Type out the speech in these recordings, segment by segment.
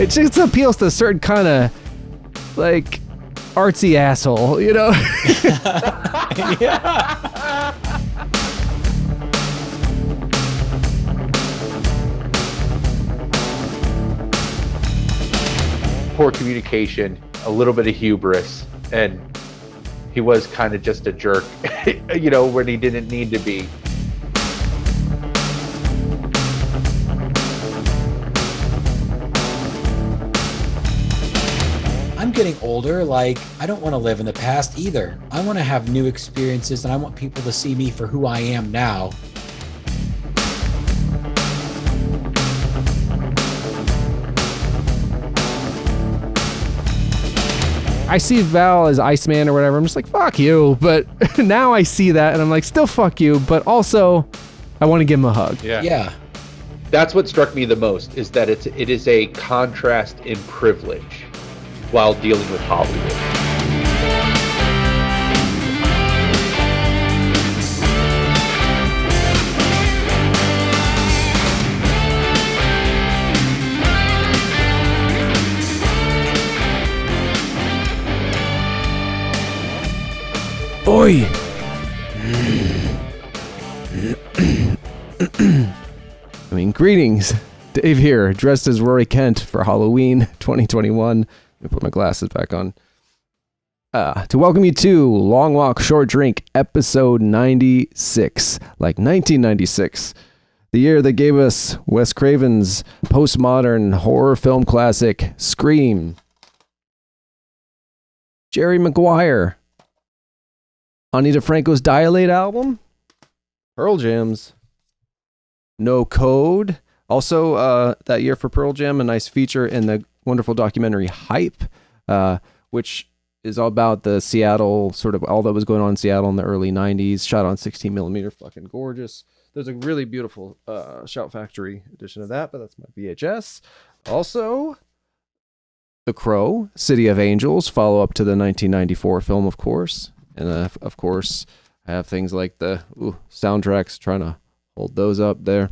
It just appeals to a certain kind of like artsy asshole, you know? Yeah. Poor communication, a little bit of hubris, and he was kind of just a jerk, you know, when he didn't need to be. I'm getting older. Like, I don't want to live in the past either. I want to have new experiences, and I want people to see me for who I am now. I see Val as Iceman or whatever. I'm just like, fuck you. But now I see that and I'm like, still fuck you. But also, I want to give him a hug. Yeah. That's what struck me the most, is that it is a contrast in privilege while dealing with Hollywood. Oi! I mean, greetings. Dave here, dressed as Rory Kent for Halloween 2021. Let me put my glasses back on. To welcome you to Long Walk, Short Drink, episode 96. Like 1996. The year that gave us Wes Craven's postmodern horror film classic, Scream. Jerry Maguire. Ani DeFranco's Dilate album. Pearl Jam's No Code. Also, that year for Pearl Jam, a nice feature in the wonderful documentary Hype, which is all about the Seattle, sort of all that was going on in Seattle in the early 90s, shot on 16 millimeter, fucking gorgeous. There's a really beautiful Shout Factory edition of that, but that's my VHS. Also, The Crow, City of Angels, follow up to the 1994 film, of course. And of course, I have things like the soundtracks, trying to hold those up there.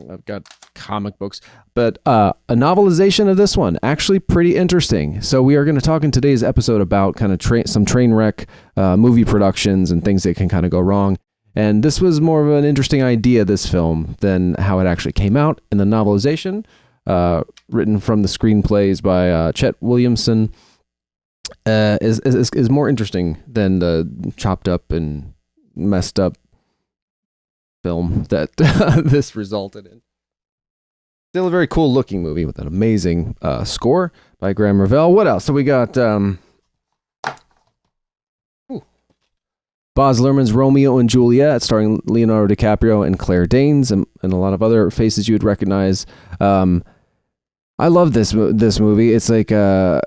I've got comic books, but a novelization of this one, actually pretty interesting. So we are going to talk in today's episode about kind of some train wreck movie productions and things that can kind of go wrong. And this was more of an interesting idea, this film, than how it actually came out. And the novelization, written from the screenplays by Chet Williamson, is more interesting than the chopped up and messed up film that this resulted in. Still a very cool looking movie with an amazing score by Graham Revell. What else? So we got Baz Luhrmann's Romeo and Juliet, starring Leonardo DiCaprio and Claire Danes, and a lot of other faces you would recognize. I love this movie. It's like and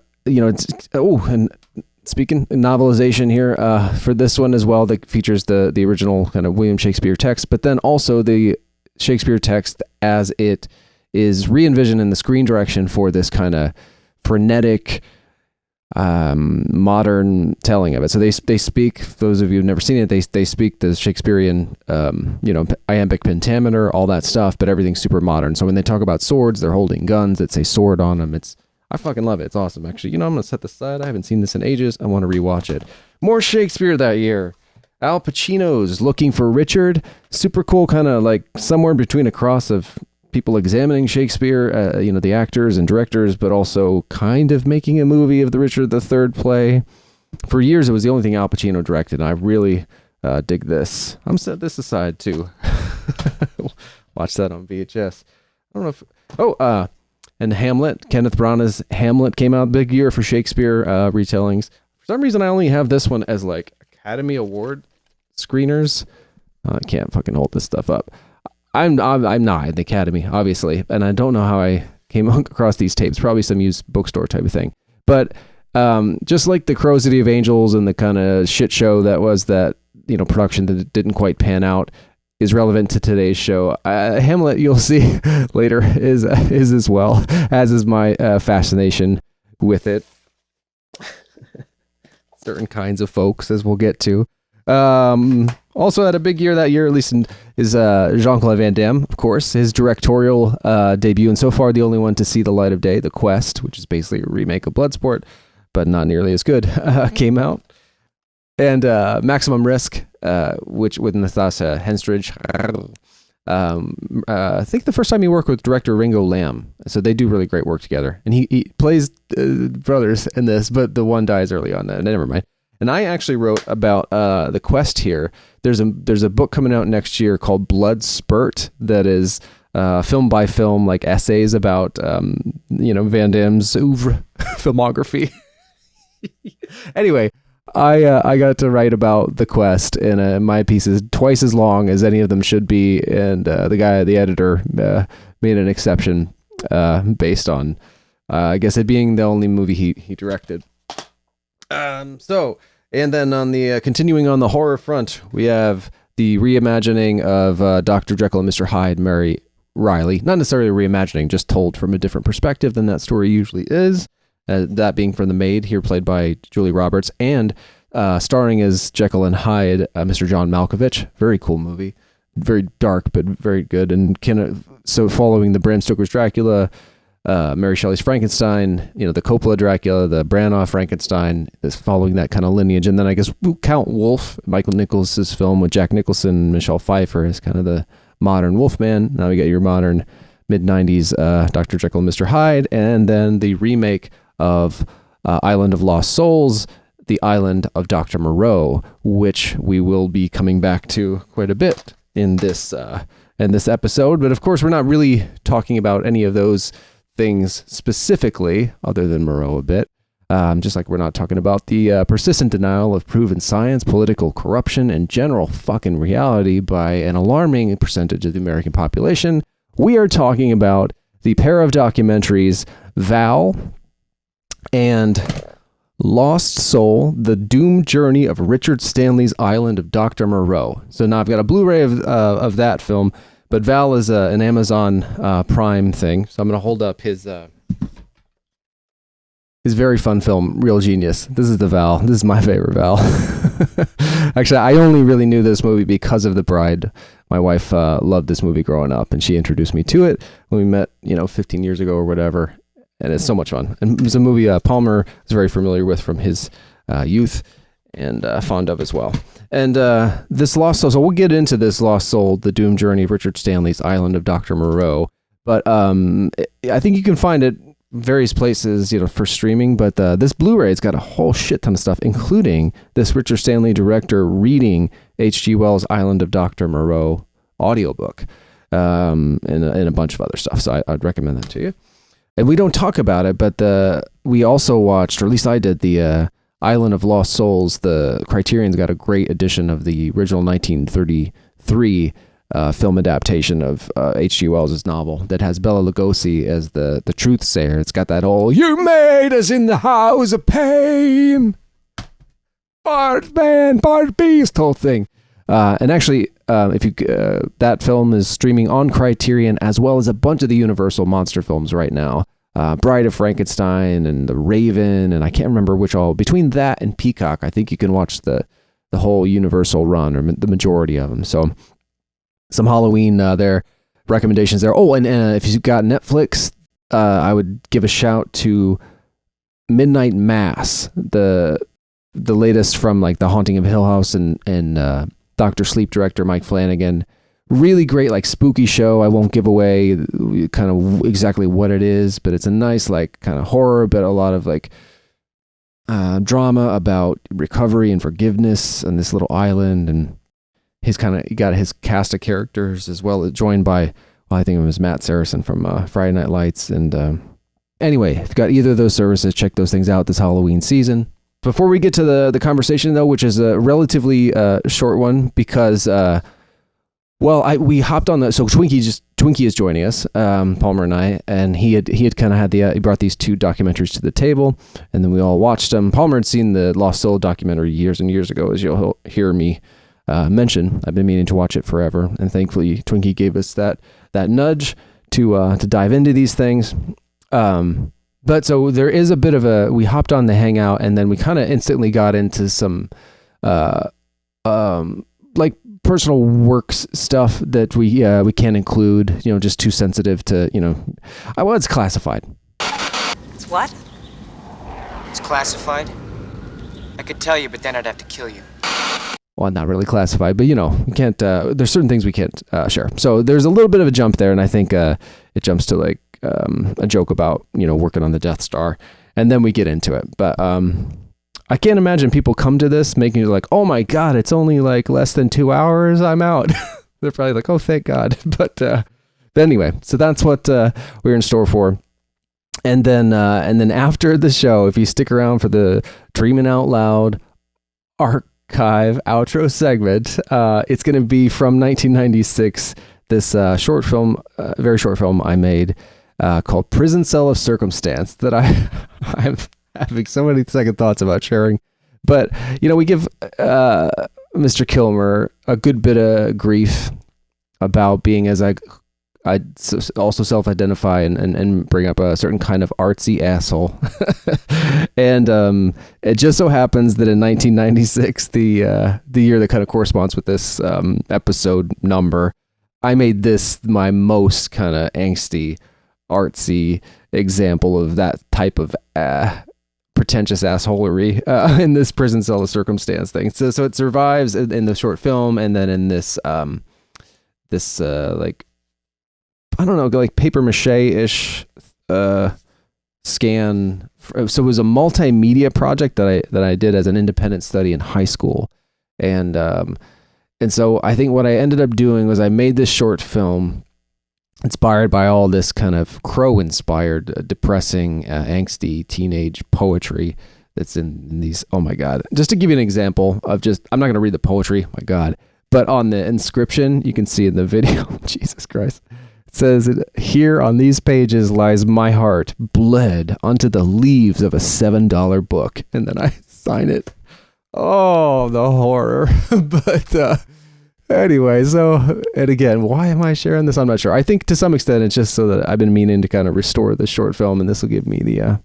speaking novelization here for this one as well, that features the original kind of William Shakespeare text, but then also the Shakespeare text as it is re-envisioned in the screen direction for this kind of frenetic modern telling of it. So they speak, those of you who've never seen it, they speak the Shakespearean iambic pentameter, all that stuff, but everything's super modern. So when they talk about swords, they're holding guns that say sword on them. I fucking love it. It's awesome, actually. I'm going to set this aside. I haven't seen this in ages. I want to rewatch it. More Shakespeare that year. Al Pacino's Looking for Richard. Super cool, kind of like somewhere between a cross of people examining Shakespeare, the actors and directors, but also kind of making a movie of the Richard III play. For years, it was the only thing Al Pacino directed, and I really dig this. I'm set this aside, too. Watch that on VHS. I don't know if... And Hamlet, Kenneth Branagh's Hamlet came out, big year for Shakespeare retellings. For some reason, I only have this one as like Academy Award screeners. I can't fucking hold this stuff up. I'm not at the Academy, obviously, and I don't know how I came across these tapes. Probably some used bookstore type of thing. But just like the Crow, City of Angels and the kind of shit show that was that production that didn't quite pan out, is relevant to today's show. Hamlet, you'll see later, is as well, as is my fascination with it. Certain kinds of folks, as we'll get to. Also had a big year that year, at least is Jean-Claude Van Damme, of course, his directorial debut, and so far the only one to see the light of day, The Quest, which is basically a remake of Bloodsport, but not nearly as good, came out. And Maximum Risk, which with Natasha Henstridge. I think the first time he worked with director Ringo Lam, so they do really great work together. And he plays brothers in this, but the one dies early on. Never mind. And I actually wrote about The Quest here. There's a book coming out next year called Blood Spurt that is film by film, like essays about Van Damme's oeuvre filmography. Anyway, I got to write about The Quest, and my piece is twice as long as any of them should be. And the editor, made an exception based on, I guess, it being the only movie he directed. And then on the continuing on the horror front, we have the reimagining of Dr. Jekyll and Mr. Hyde, Mary Riley. Not necessarily reimagining, just told from a different perspective than that story usually is. That being from The Maid, here played by Julie Roberts, and starring as Jekyll and Hyde, Mr. John Malkovich. Very cool movie, very dark but very good. And so following the Bram Stoker's Dracula, Mary Shelley's Frankenstein, the Coppola Dracula, the Branagh Frankenstein, is following that kind of lineage. And then I guess Count Wolf, Michael Nichols' film with Jack Nicholson and Michelle Pfeiffer, is kind of the modern Wolfman. Now we got your modern mid-90s Dr. Jekyll and Mr. Hyde, and then the remake of Island of Lost Souls, The Island of Dr. Moreau, which we will be coming back to quite a bit in this episode. But of course, we're not really talking about any of those things specifically, other than Moreau a bit. Just like we're not talking about the persistent denial of proven science, political corruption, and general fucking reality by an alarming percentage of the American population. We are talking about the pair of documentaries, VAL and Lost Soul, The Doomed Journey of Richard Stanley's Island of Dr. Moreau. So now I've got a Blu-ray of that film, but Val is an Amazon Prime thing. So I'm going to hold up his very fun film, Real Genius. This is the Val. This is my favorite Val. Actually, I only really knew this movie because of The Bride. My wife loved this movie growing up, and she introduced me to it when we met, 15 years ago or whatever. And it's so much fun. And it was a movie Palmer is very familiar with from his youth and fond of as well. And this Lost Soul, so we'll get into this Lost Soul, The Doomed Journey of Richard Stanley's Island of Dr. Moreau. But I think you can find it various places, for streaming. But this Blu-ray's got a whole shit ton of stuff, including this Richard Stanley director reading H.G. Wells' Island of Dr. Moreau audiobook, and a bunch of other stuff. So I'd recommend that to you. And we don't talk about it, but we also watched, or at least I did, the Island of Lost Souls. The Criterion's got a great edition of the original 1933 film adaptation of H.G. Wells' novel that has Bela Lugosi as the truth sayer. It's got that whole, "You made us in the house of pain, part man, part beast" whole thing. And actually, if you that film is streaming on Criterion, as well as a bunch of the Universal monster films right now. Bride of Frankenstein and The Raven, and I can't remember which all. Between that and Peacock, I think you can watch the whole Universal run, or the majority of them. So some Halloween there, recommendations there. Oh, and if you've got Netflix, I would give a shout to Midnight Mass, the latest from like The Haunting of Hill House and Dr. Sleep director Mike Flanagan. Really great, like, spooky show. I won't give away kind of exactly what it is, but it's a nice, like, kind of horror, but a lot of like drama about recovery and forgiveness on this little island. And he got his cast of characters as well, joined by, I think it was Matt Saracen from Friday Night Lights. And anyway, if you've got either of those services, check those things out this Halloween season. Before we get to the conversation, though, which is a relatively short one, because we hopped on so Twinkie is joining us, Palmer and I, and he had kind of had he brought these two documentaries to the table, and then we all watched them. Palmer had seen the Lost Soul documentary years and years ago, as you'll hear me mention. I've been meaning to watch it forever, and thankfully Twinkie gave us that nudge to dive into these things. But so there is a bit of we hopped on the hangout, and then we kind of instantly got into some like personal works stuff that we can't include, just too sensitive to, well, it's classified. It's what? It's classified. I could tell you, but then I'd have to kill you. Well, not really classified, but we can't, there's certain things we can't share. So there's a little bit of a jump there, and I think it jumps to like a joke about, working on the Death Star, and then we get into it. But I can't imagine people come to this making it like, oh my God, it's only like less than 2 hours, I'm out. They're probably like, oh, thank God. But anyway, so that's what we're in store for. And then after the show, if you stick around for the Dreaming Out Loud archive outro segment, it's going to be from 1996, this short film, very short film I made called Prison Cell of Circumstance that I'm having so many second thoughts about sharing. But, we give Mr. Kilmer a good bit of grief about being, as I also self-identify and bring up a certain kind of artsy asshole. And it just so happens that in 1996, the year that kind of corresponds with this episode number, I made this my most kind of angsty, artsy example of that type of pretentious assholery in this Prison Cell of Circumstance thing. So it survives in the short film, and then in this like, I don't know, like paper mache-ish scan. So it was a multimedia project that I did as an independent study in high school, and so I think what I ended up doing was I made this short film inspired by all this kind of Crow-inspired, depressing, angsty teenage poetry that's in these. Oh my God! Just to give you an example of I'm not going to read the poetry, my God, but on the inscription you can see in the video. Jesus Christ. It says, "Here on these pages lies my heart, bled onto the leaves of a $7 book." And then I sign it. Oh, the horror. But anyway, so, and again, why am I sharing this? I'm not sure. I think to some extent it's just so that I've been meaning to kind of restore this short film, and this will give me the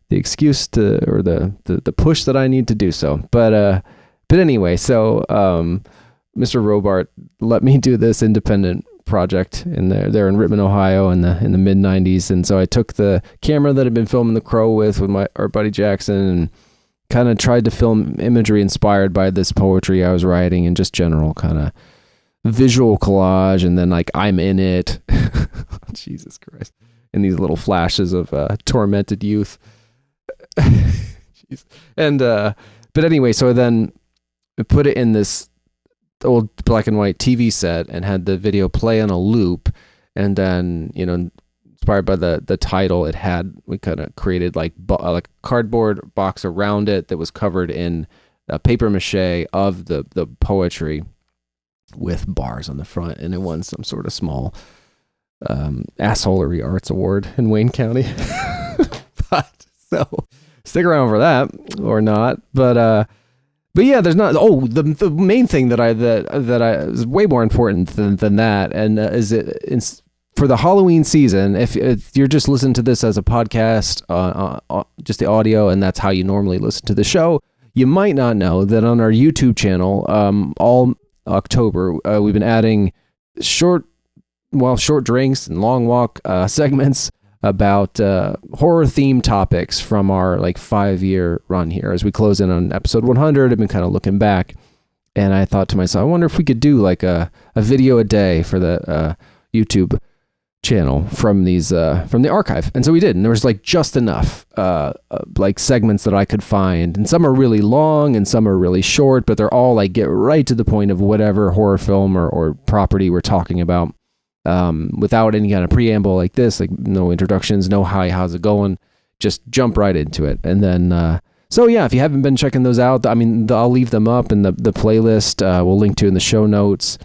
excuse to, or the push that I need to do so. But anyway, so Mr. Robart let me do this independent project they're in Rittman, Ohio in the mid 90s. And so I took the camera that I'd been filming The Crow with our buddy Jackson, and kind of tried to film imagery inspired by this poetry I was writing, and just general kind of visual collage. And then like I'm in it. Jesus Christ. In these little flashes of tormented youth. Jeez. And but anyway, so then I put it in this old black and white TV set and had the video play on a loop, and then inspired by the title, we kind of created like a cardboard box around it that was covered in paper mache of the poetry with bars on the front, and it won some sort of small assholery arts award in Wayne County. But so stick around for that or not. But yeah, there's not. Oh, the main thing that is way more important than that, and for the Halloween season. If you're just listening to this as a podcast, just the audio, and that's how you normally listen to the show, you might not know that on our YouTube channel, all October, we've been adding short drinks and long walk segments about horror theme topics from our 5-year run here. As we close in on episode 100, I've been kind of looking back, and I thought to myself, I wonder if we could do like a video a day for the YouTube channel from the archive. And so we did, and there was just enough segments that I could find, and some are really long and some are really short, but they're all get right to the point of whatever horror film or property we're talking about. Without any kind of preamble like this, no introductions, no hi, how's it going, just jump right into it. And then so yeah, if you haven't been checking those out, I'll leave them up in the playlist. We'll link to in the show notes,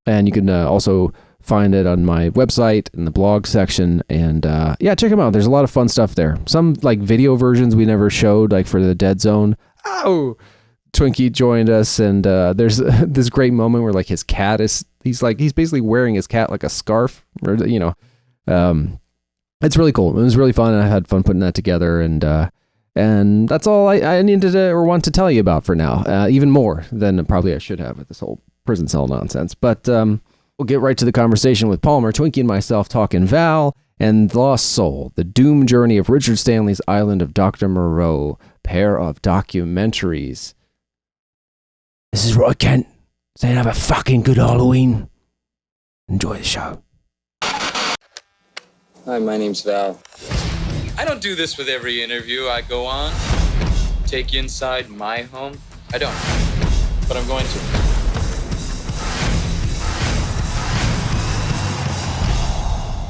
and you can also find it on my website in the blog section. And yeah, check them out. There's a lot of fun stuff there. Some video versions we never showed, for the Dead Zone. Oh, Twinkie joined us, and there's this great moment where his cat he's basically wearing his cat like a scarf, or it's really cool. It was really fun, and I had fun putting that together. And And that's all I needed to, or want to tell you about for now. Even more than probably I should have with this whole prison cell nonsense. But we'll get right to the conversation with Palmer, Twinkie, and myself talking Val and Lost Soul, the doomed journey of Richard Stanley's Island of Dr. Moreau, pair of documentaries. This is Roy Kent, saying have a fucking good Halloween. Enjoy the show. Hi, my name's Val. I don't do this with every interview I go on. Take you inside my home. I don't. But I'm going to.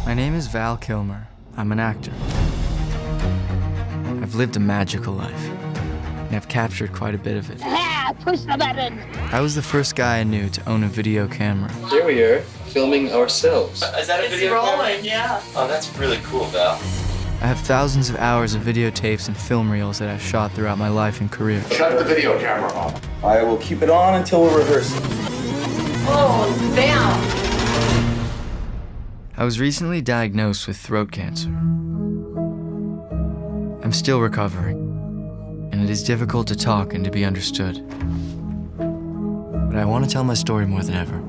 My name is Val Kilmer. I'm an actor. I've lived a magical life, and I've captured quite a bit of it. Push the button. I was the first guy I knew to own a video camera. Here we are, filming ourselves. Is that a video rolling, yeah. Oh, that's really cool, Val. I have thousands of hours of videotapes and film reels that I've shot throughout my life and career. Shut the video camera off. I will keep it on until we're rehearsing. Oh, damn. I was recently diagnosed with throat cancer. I'm still recovering, and it is difficult to talk and to be understood. But I want to tell my story more than ever.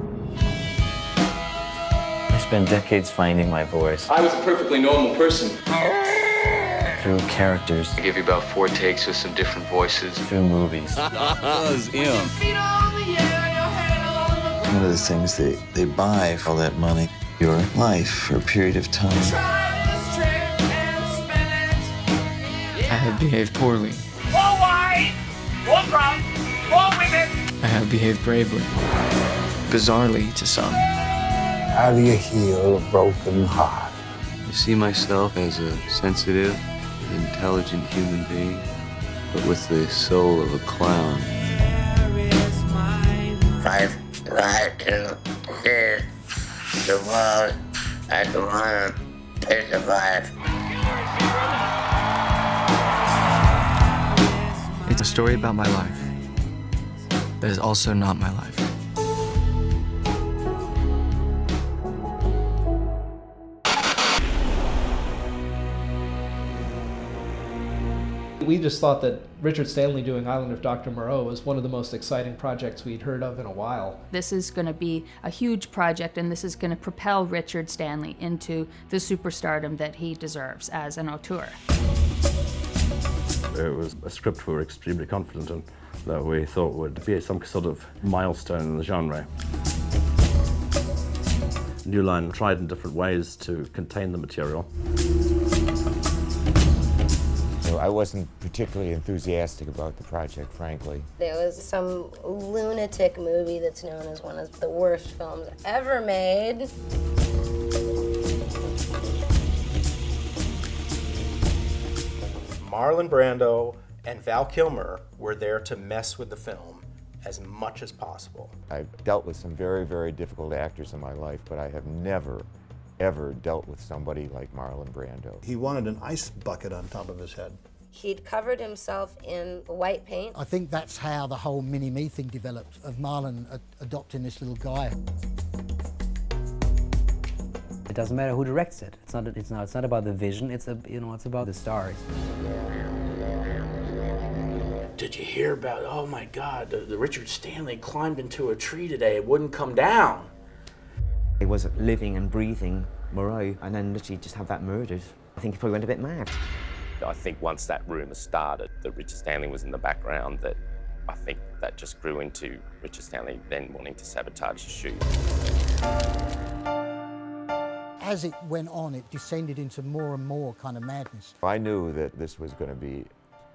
I spent decades finding my voice. I was a perfectly normal person. Through characters. I gave you about 4 takes with some different voices. Through movies. One of the things they buy for all that money, your life for a period of time. I have behaved poorly. More wine, more drunk, more women. I have behaved bravely. Bizarrely to some. How do you heal a broken heart? I see myself as a sensitive, intelligent human being, but with the soul of a clown. 5, 2, 6, the world, I don't want to survive. It's a story about my life that is also not my life. We just thought that Richard Stanley doing Island of Dr. Moreau was one of the most exciting projects we'd heard of in a while. This is going to be a huge project, and this is going to propel Richard Stanley into the superstardom that he deserves as an auteur. It was a script we were extremely confident in, that we thought would be some sort of milestone in the genre. New Line tried in different ways to contain the material. I wasn't particularly enthusiastic about the project, frankly. There was some lunatic movie that's known as one of the worst films ever made. Marlon Brando and Val Kilmer were there to mess with the film as much as possible. I've dealt with some very, very difficult actors in my life, but I have never, ever dealt with somebody like Marlon Brando. He wanted an ice bucket on top of his head. He'd covered himself in white paint. I think that's how the whole mini-me thing developed, of Marlon adopting this little guy. It doesn't matter who directs it. It's not about the vision. It's about the stars. Did you hear about? Oh my God! The Richard Stanley climbed into a tree today. It wouldn't come down. He was living and breathing Moreau, and then literally just have that murdered. I think he probably went a bit mad. I think once that rumour started, that Richard Stanley was in the background, that I think that just grew into Richard Stanley then wanting to sabotage the shoot. As it went on, it descended into more and more kind of madness. I knew that this was going to be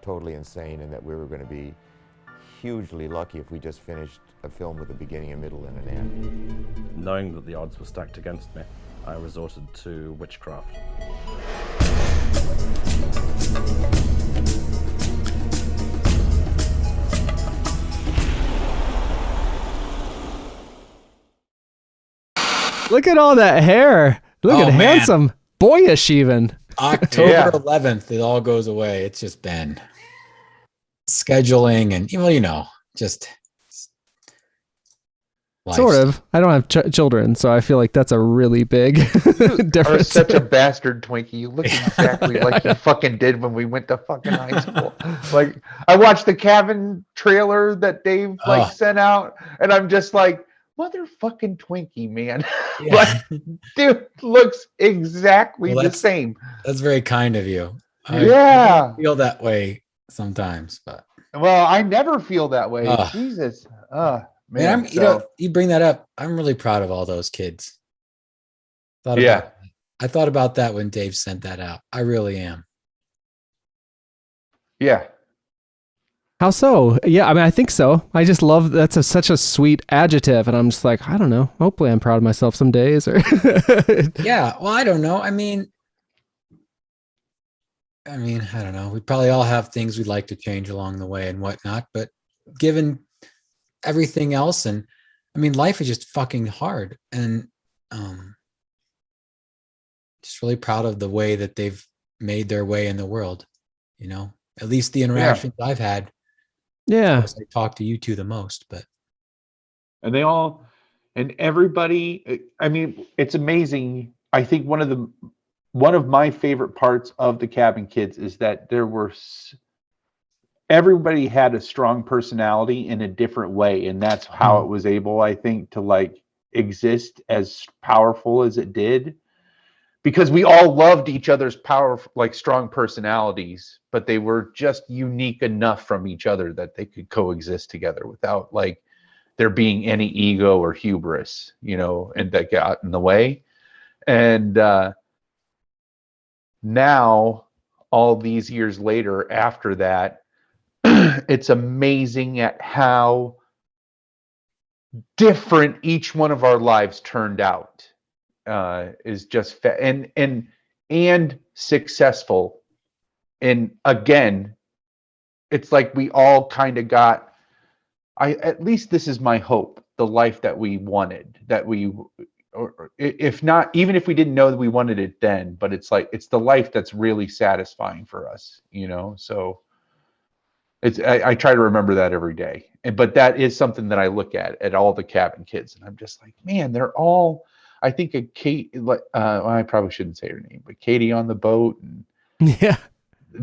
totally insane and that we were going to be hugely lucky if we just finished a film with a beginning, a middle, and an end. Knowing that the odds were stacked against me, I resorted to witchcraft. Look at all that hair. Look at handsome, boyish even. October 11th, it all goes away. It's just been scheduling and, well, just Sort of. I don't have children, so I feel like that's a really big difference. Are such a bastard, Twinkie. You look exactly like you fucking did when we went to fucking high school. Like, I watched the cabin trailer that Dave sent out, and I'm just like, motherfucking Twinkie, man. Like, dude looks exactly the same. That's very kind of you. I feel that way sometimes, but I never feel that way. Jesus. Man, you bring that up. I'm really proud of all those kids. I thought about that when Dave sent that out. I really am. Yeah. How so? Yeah, I mean, I think so. I just love that's such a sweet adjective, and I'm just like, I don't know. Hopefully, I'm proud of myself some days. Or yeah. Well, I don't know. I mean, I don't know. We probably all have things we'd like to change along the way and whatnot, but given everything else, and I mean, life is just fucking hard, and just really proud of the way that they've made their way in the world, at least the interactions I've had. I talk to you two the most, but and everybody, I mean, it's amazing. I think one of my favorite parts of the Cabin Kids is that everybody had a strong personality in a different way, and that's how it was able, I think, to like exist as powerful as it did, because we all loved each other's powerful, like strong personalities, but they were just unique enough from each other that they could coexist together without like there being any ego or hubris, and that got in the way. And now, all these years later, after that, it's amazing at how different each one of our lives turned out. Is just and successful. And again, it's like we all kind of got. At least this is my hope. The life that we wanted, or if not, even if we didn't know that we wanted it then, but it's like it's the life that's really satisfying for us. So. I try to remember that every day, but that is something that I look at all the Cabin Kids, and I'm just like, man, they're all. I think a Kate, I probably shouldn't say her name, but Katie on the boat, and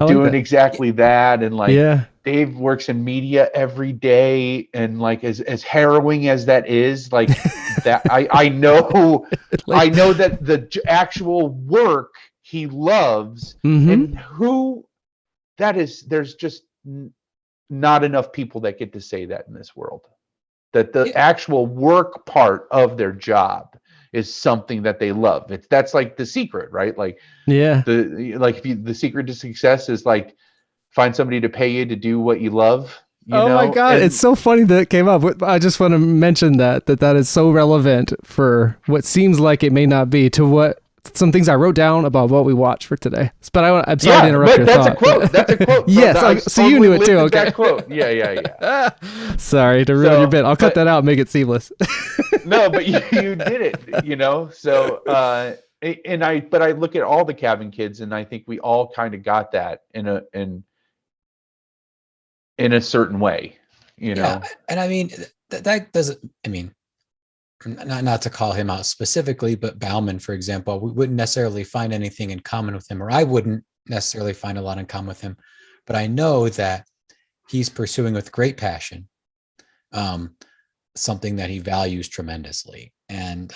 doing exactly that, and like Dave works in media every day, and like as harrowing as that is, like that I know I know that the actual work he loves, and who that is, there's just not enough people that get to say that in this world, that the actual work part of their job is something that they love. That's like the secret, right? Like, the secret to success is like find somebody to pay you to do what you love. My God. It's so funny that it came up. I just want to mention that is so relevant for what seems like it may not be to what some things I wrote down about what we watched for today. But I'm sorry to interrupt your thought. That's a quote. Yes. So you knew it too. Okay. That quote. Yeah. Sorry to ruin your bit. I'll cut that out and make it seamless. No, but you did it, So, but I look at all the Cabin Kids, and I think we all kind of got that in a certain way, Yeah, and I mean, that doesn't, not to call him out specifically, but Bauman, for example, we wouldn't necessarily find anything in common with him, or I wouldn't necessarily find a lot in common with him, but I know that he's pursuing with great passion something that he values tremendously. And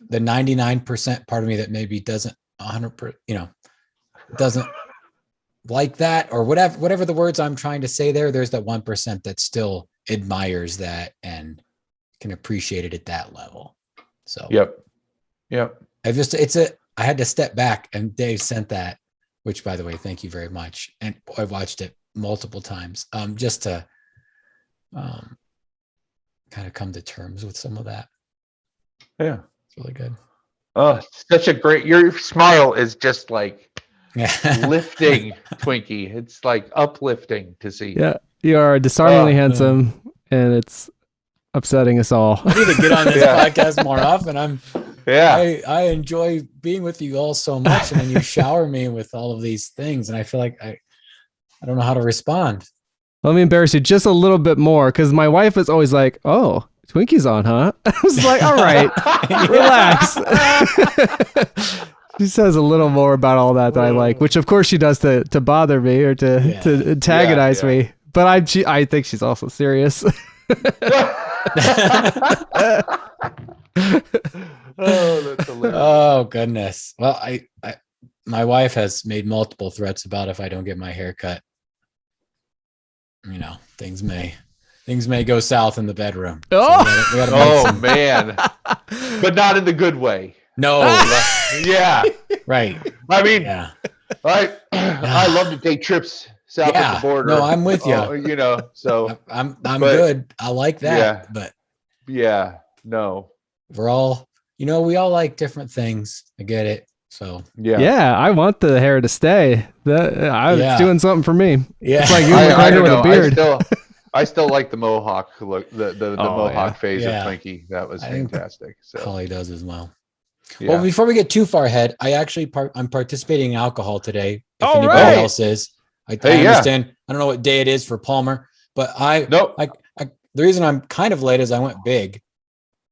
the 99% part of me that maybe doesn't 100%, doesn't like that, or whatever the words I'm trying to say there's that 1% that still admires that and can appreciate it at that level. So yep. I had to step back, and Dave sent that, which, by the way, thank you very much. And I've watched it multiple times, just to kind of come to terms with some of that. Yeah, it's really good. Oh, such a great, your smile is just like lifting, Twinkie. It's like uplifting to see. Yeah, you are disarmingly handsome, and it's upsetting us all. I need to get on this podcast more often. I enjoy being with you all so much, and then you shower me with all of these things, and I feel like I don't know how to respond. Let me embarrass you just a little bit more, because my wife is always like, "Oh, Twinkie's on, huh?" I was like, "All right, relax." She says a little more about all that I like, which of course she does to bother me or to antagonize me. But I think she's also serious. Oh, that's hilarious. Oh goodness. Well, my wife has made multiple threats about if I don't get my hair cut. You know, things may go south in the bedroom. Oh, so we gotta man. But not in the good way. No. Yeah. Right. I mean, I love to take trips south of the border. No, I'm with you. You know, so I'm good. I like that. Yeah. But no. We're all, we all like different things. I get it. So yeah, I want the hair to stay. It's doing something for me. Yeah, it's like you McGregor with a beard. I still like the mohawk look, the mohawk phase of Twinkie. That was I fantastic. So Holly does as well. Yeah. Well, before we get too far ahead, I'm participating in alcohol today. If All anybody right. else is, I understand. I don't know what day it is for Palmer, but the reason I'm kind of late is I went big.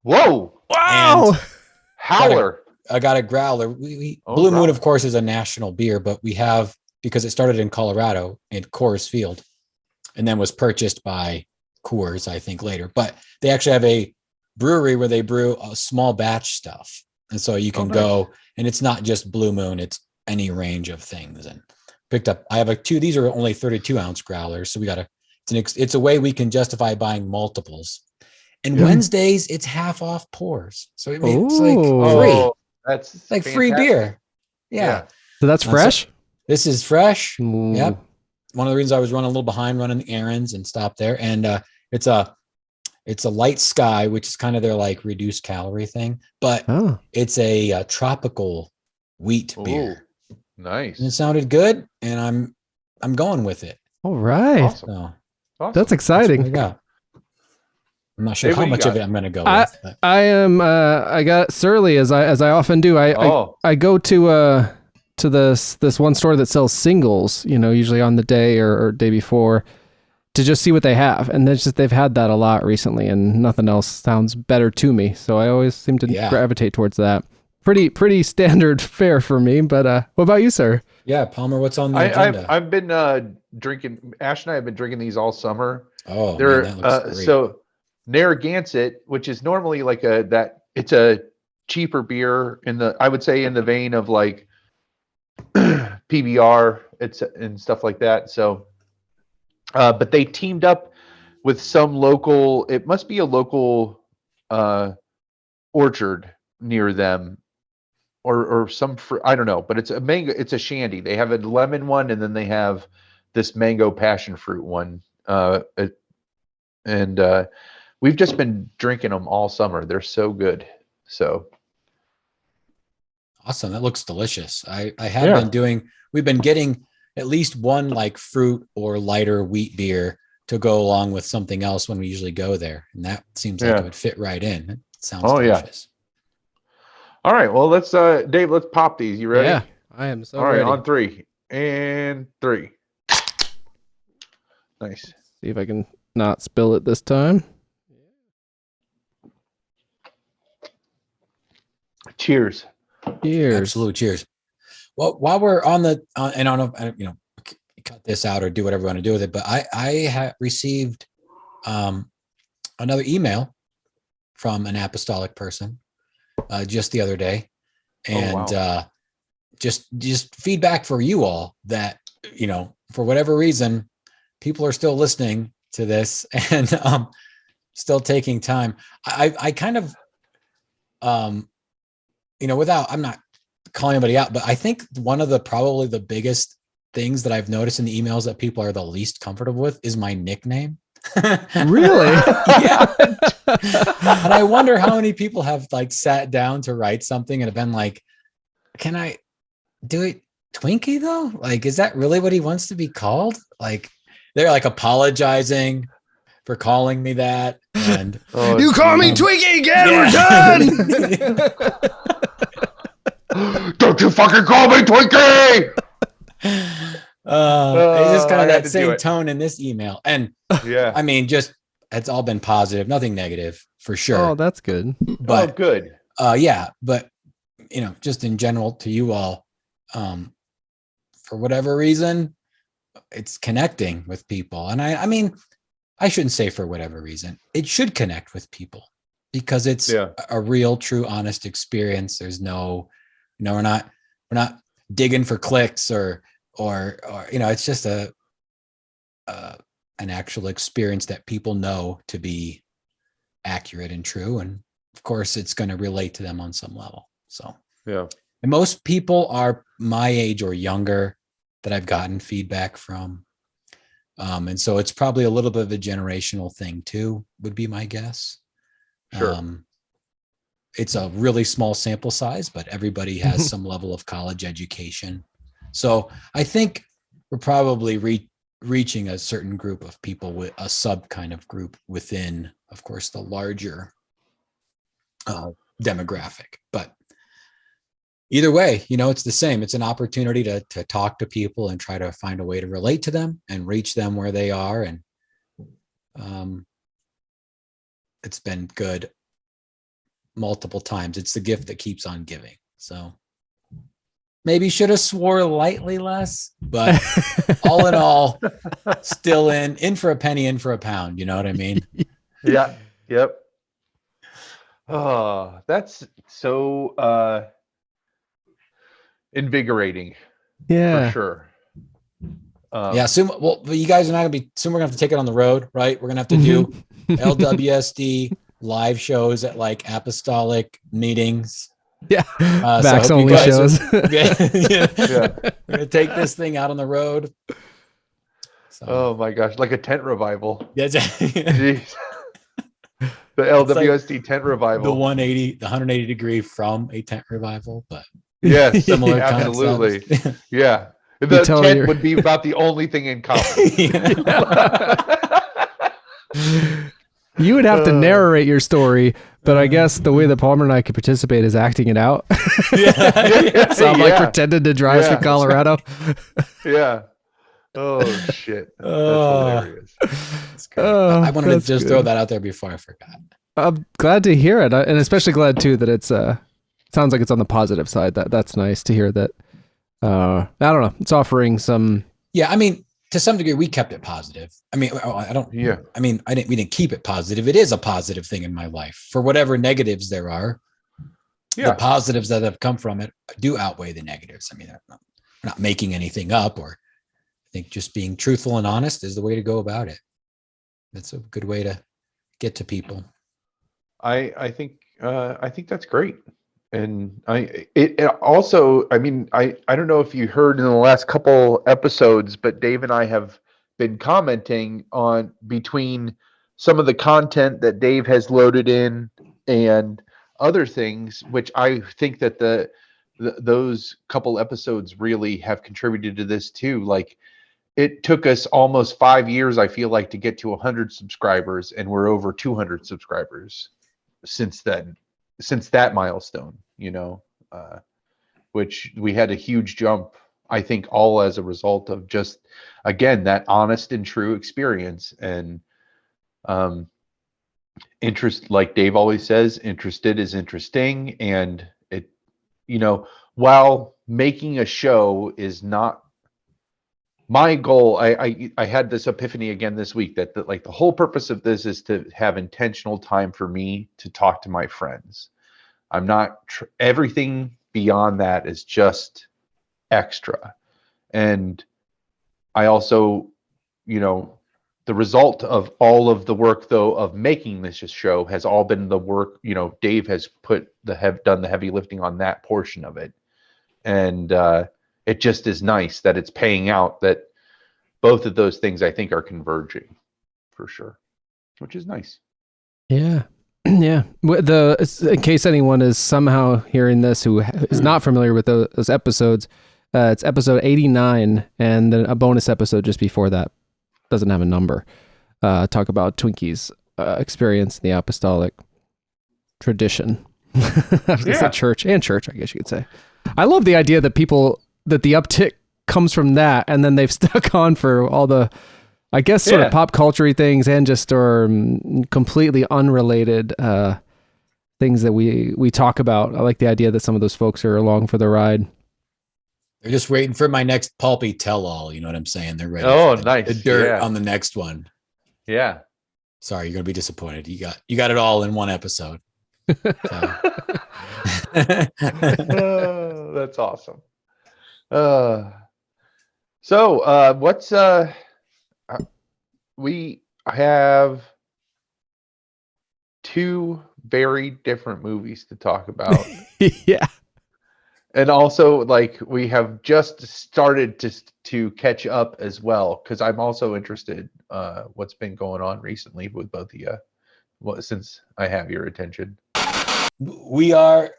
Whoa! Wow! Howler. I got a growler. Blue Moon, of course, is a national beer, but we have, because it started in Colorado in Coors Field and then was purchased by Coors, I think, later. But they actually have a brewery where they brew a small batch stuff. And so you can go, and it's not just Blue Moon, it's any range of things. And I have two, these are only 32 ounce growlers. So it's a way we can justify buying multiples. And Wednesdays, it's half off pours. So it's like free. That's like fantastic. free beer. Yeah. So that's fresh? This is fresh. Yep. One of the reasons I was running a little behind running the errands and stopped there. And it's a light sky, which is kind of their like reduced calorie thing, but it's a tropical wheat beer. Nice. And it sounded good, and I'm going with it. All right. Awesome. So, that's exciting. I'm not sure Dave, how what much you of it got? I'm going to go with. But. I am. I got surly as I often do. I go to this one store that sells singles. Usually on the day or day before, to just see what they have, and they've had that a lot recently, and nothing else sounds better to me. So I always seem to gravitate towards that. Pretty standard fare for me. But what about you, sir? Yeah, Palmer, what's on the agenda? I've been drinking. Ash and I have been drinking these all summer. Oh, they're man, that looks great. so. Narragansett, which is normally like it's a cheaper beer I would say in the vein of like PBR, and stuff like that. So, but they teamed up with some local. It must be a local orchard near them, or some. I don't know, but it's a mango. It's a shandy. They have a lemon one, and then they have this mango passion fruit one. We've just been drinking them all summer. They're so good. So awesome. That looks delicious. I have we've been getting at least one like fruit or lighter wheat beer to go along with something else when we usually go there. And that seems like it would fit right in. It sounds delicious. All right. Well, let's Dave, let's pop these. You ready? Yeah, I am so ready. ready. On 3 and 3. Nice. See if I can not spill it this time. Cheers. Absolute cheers. Well, while we're on and I don't know, cut this out or do whatever you want to do with it, but I have received another email from an apostolic person just the other day, and just feedback for you all that for whatever reason people are still listening to this and still taking time. I kind of I'm not calling anybody out, but I think one of probably the biggest things that I've noticed in the emails that people are the least comfortable with is my nickname. Really? Yeah. And I wonder how many people have like sat down to write something and have been like, can I do it Twinkie though? Like, is that really what he wants to be called? Like, they're like apologizing for calling me that. And you call me Twinkie again, we're done. Don't you fucking call me Twinkie! It's just kind I of had that to do same it. tone in this email. And Yeah. I mean, just it's all been positive, nothing negative for sure. Oh, that's good. But good. Yeah, but just in general to you all, for whatever reason, it's connecting with people. And I mean, I shouldn't say for whatever reason. It should connect with people because it's a real, true, honest experience. There's no, we're not digging for clicks or it's just an actual experience that people know to be accurate and true. And of course it's going to relate to them on some level. So, yeah. And most people are my age or younger that I've gotten feedback from. And so it's probably a little bit of a generational thing too, would be my guess. Sure. It's a really small sample size, but everybody has some level of college education. So I think we're probably reaching a certain group of people with a sub kind of group within, of course, the larger demographic. But either way, it's the same. It's an opportunity to talk to people and try to find a way to relate to them and reach them where they are. And it's been good multiple times. It's the gift that keeps on giving. So maybe should have swore lightly less, but all in all, still in for a penny, in for a pound. You know what I mean? Yeah. Yep. Oh, that's so invigorating. Yeah. For sure. Yeah. Soon. Well, you guys are not gonna be. Soon we're gonna have to take it on the road, right? We're gonna have to do LWSD live shows at like apostolic meetings. Yeah. So Vax only shows. Yeah. We're gonna take this thing out on the road. So. Oh my gosh, like a tent revival. Yeah. Jeez. The LWSD tent revival. The 180 degree from a tent revival, but yes, similar absolutely. concepts. Yeah. The tent would be about the only thing in common. You would have to narrate your story, but I guess the way that Palmer and I could participate is acting it out. So I'm like pretending to drive to Colorado. Yeah. Oh shit. That's hilarious. That's great. I wanted to just throw that out there before I forgot. I'm glad to hear it, and especially glad too that it's sounds like it's on the positive side. That's nice to hear that. I don't know. It's offering some. Yeah, I mean, to some degree, we kept it positive. I mean, I don't. Yeah. I mean, we didn't keep it positive. It is a positive thing in my life. For whatever negatives there are, the positives that have come from it do outweigh the negatives. I mean, we're not making anything up, or I think just being truthful and honest is the way to go about it. That's a good way to get to people. I think that's great. And it also, I mean, I don't know if you heard in the last couple episodes, but Dave and I have been commenting on between some of the content that Dave has loaded in and other things, which I think that those couple episodes really have contributed to this too. Like, it took us almost 5 years, I feel like, to get to 100 subscribers, and we're over 200 subscribers since then. Since that milestone, which we had a huge jump, I think, all as a result of just, again, that honest and true experience. And interest, like Dave always says, interested is interesting. And it, while making a show is not my goal, I had this epiphany again this week that like the whole purpose of this is to have intentional time for me to talk to my friends. I'm not everything beyond that is just extra. And I also, the result of all of the work though of making this show has all been the work, Dave has done the heavy lifting on that portion of it. And it just is nice that it's paying out, that both of those things I think are converging for sure, which is nice. Yeah. Yeah. In case anyone is somehow hearing this who is not familiar with those episodes, it's episode 89 and then a bonus episode just before that. Doesn't have a number. Talk about Twinkie's experience in the apostolic tradition. I was gonna say church, I guess you could say. I love the idea that the uptick comes from that, and then they've stuck on for all the, I guess, sort of pop culture things and just or completely unrelated things that we talk about. I like the idea that some of those folks are along for the ride. They're just waiting for my next pulpy tell-all. You know what I'm saying? They're ready. Oh, for nice. The dirt on the next one. Yeah. Sorry, you're gonna be disappointed. You got it all in one episode. Oh, that's awesome. What's we have two very different movies to talk about. Yeah. And also, like, we have just started to catch up as well, because I'm also interested what's been going on recently with both of you. Since I have your attention, we are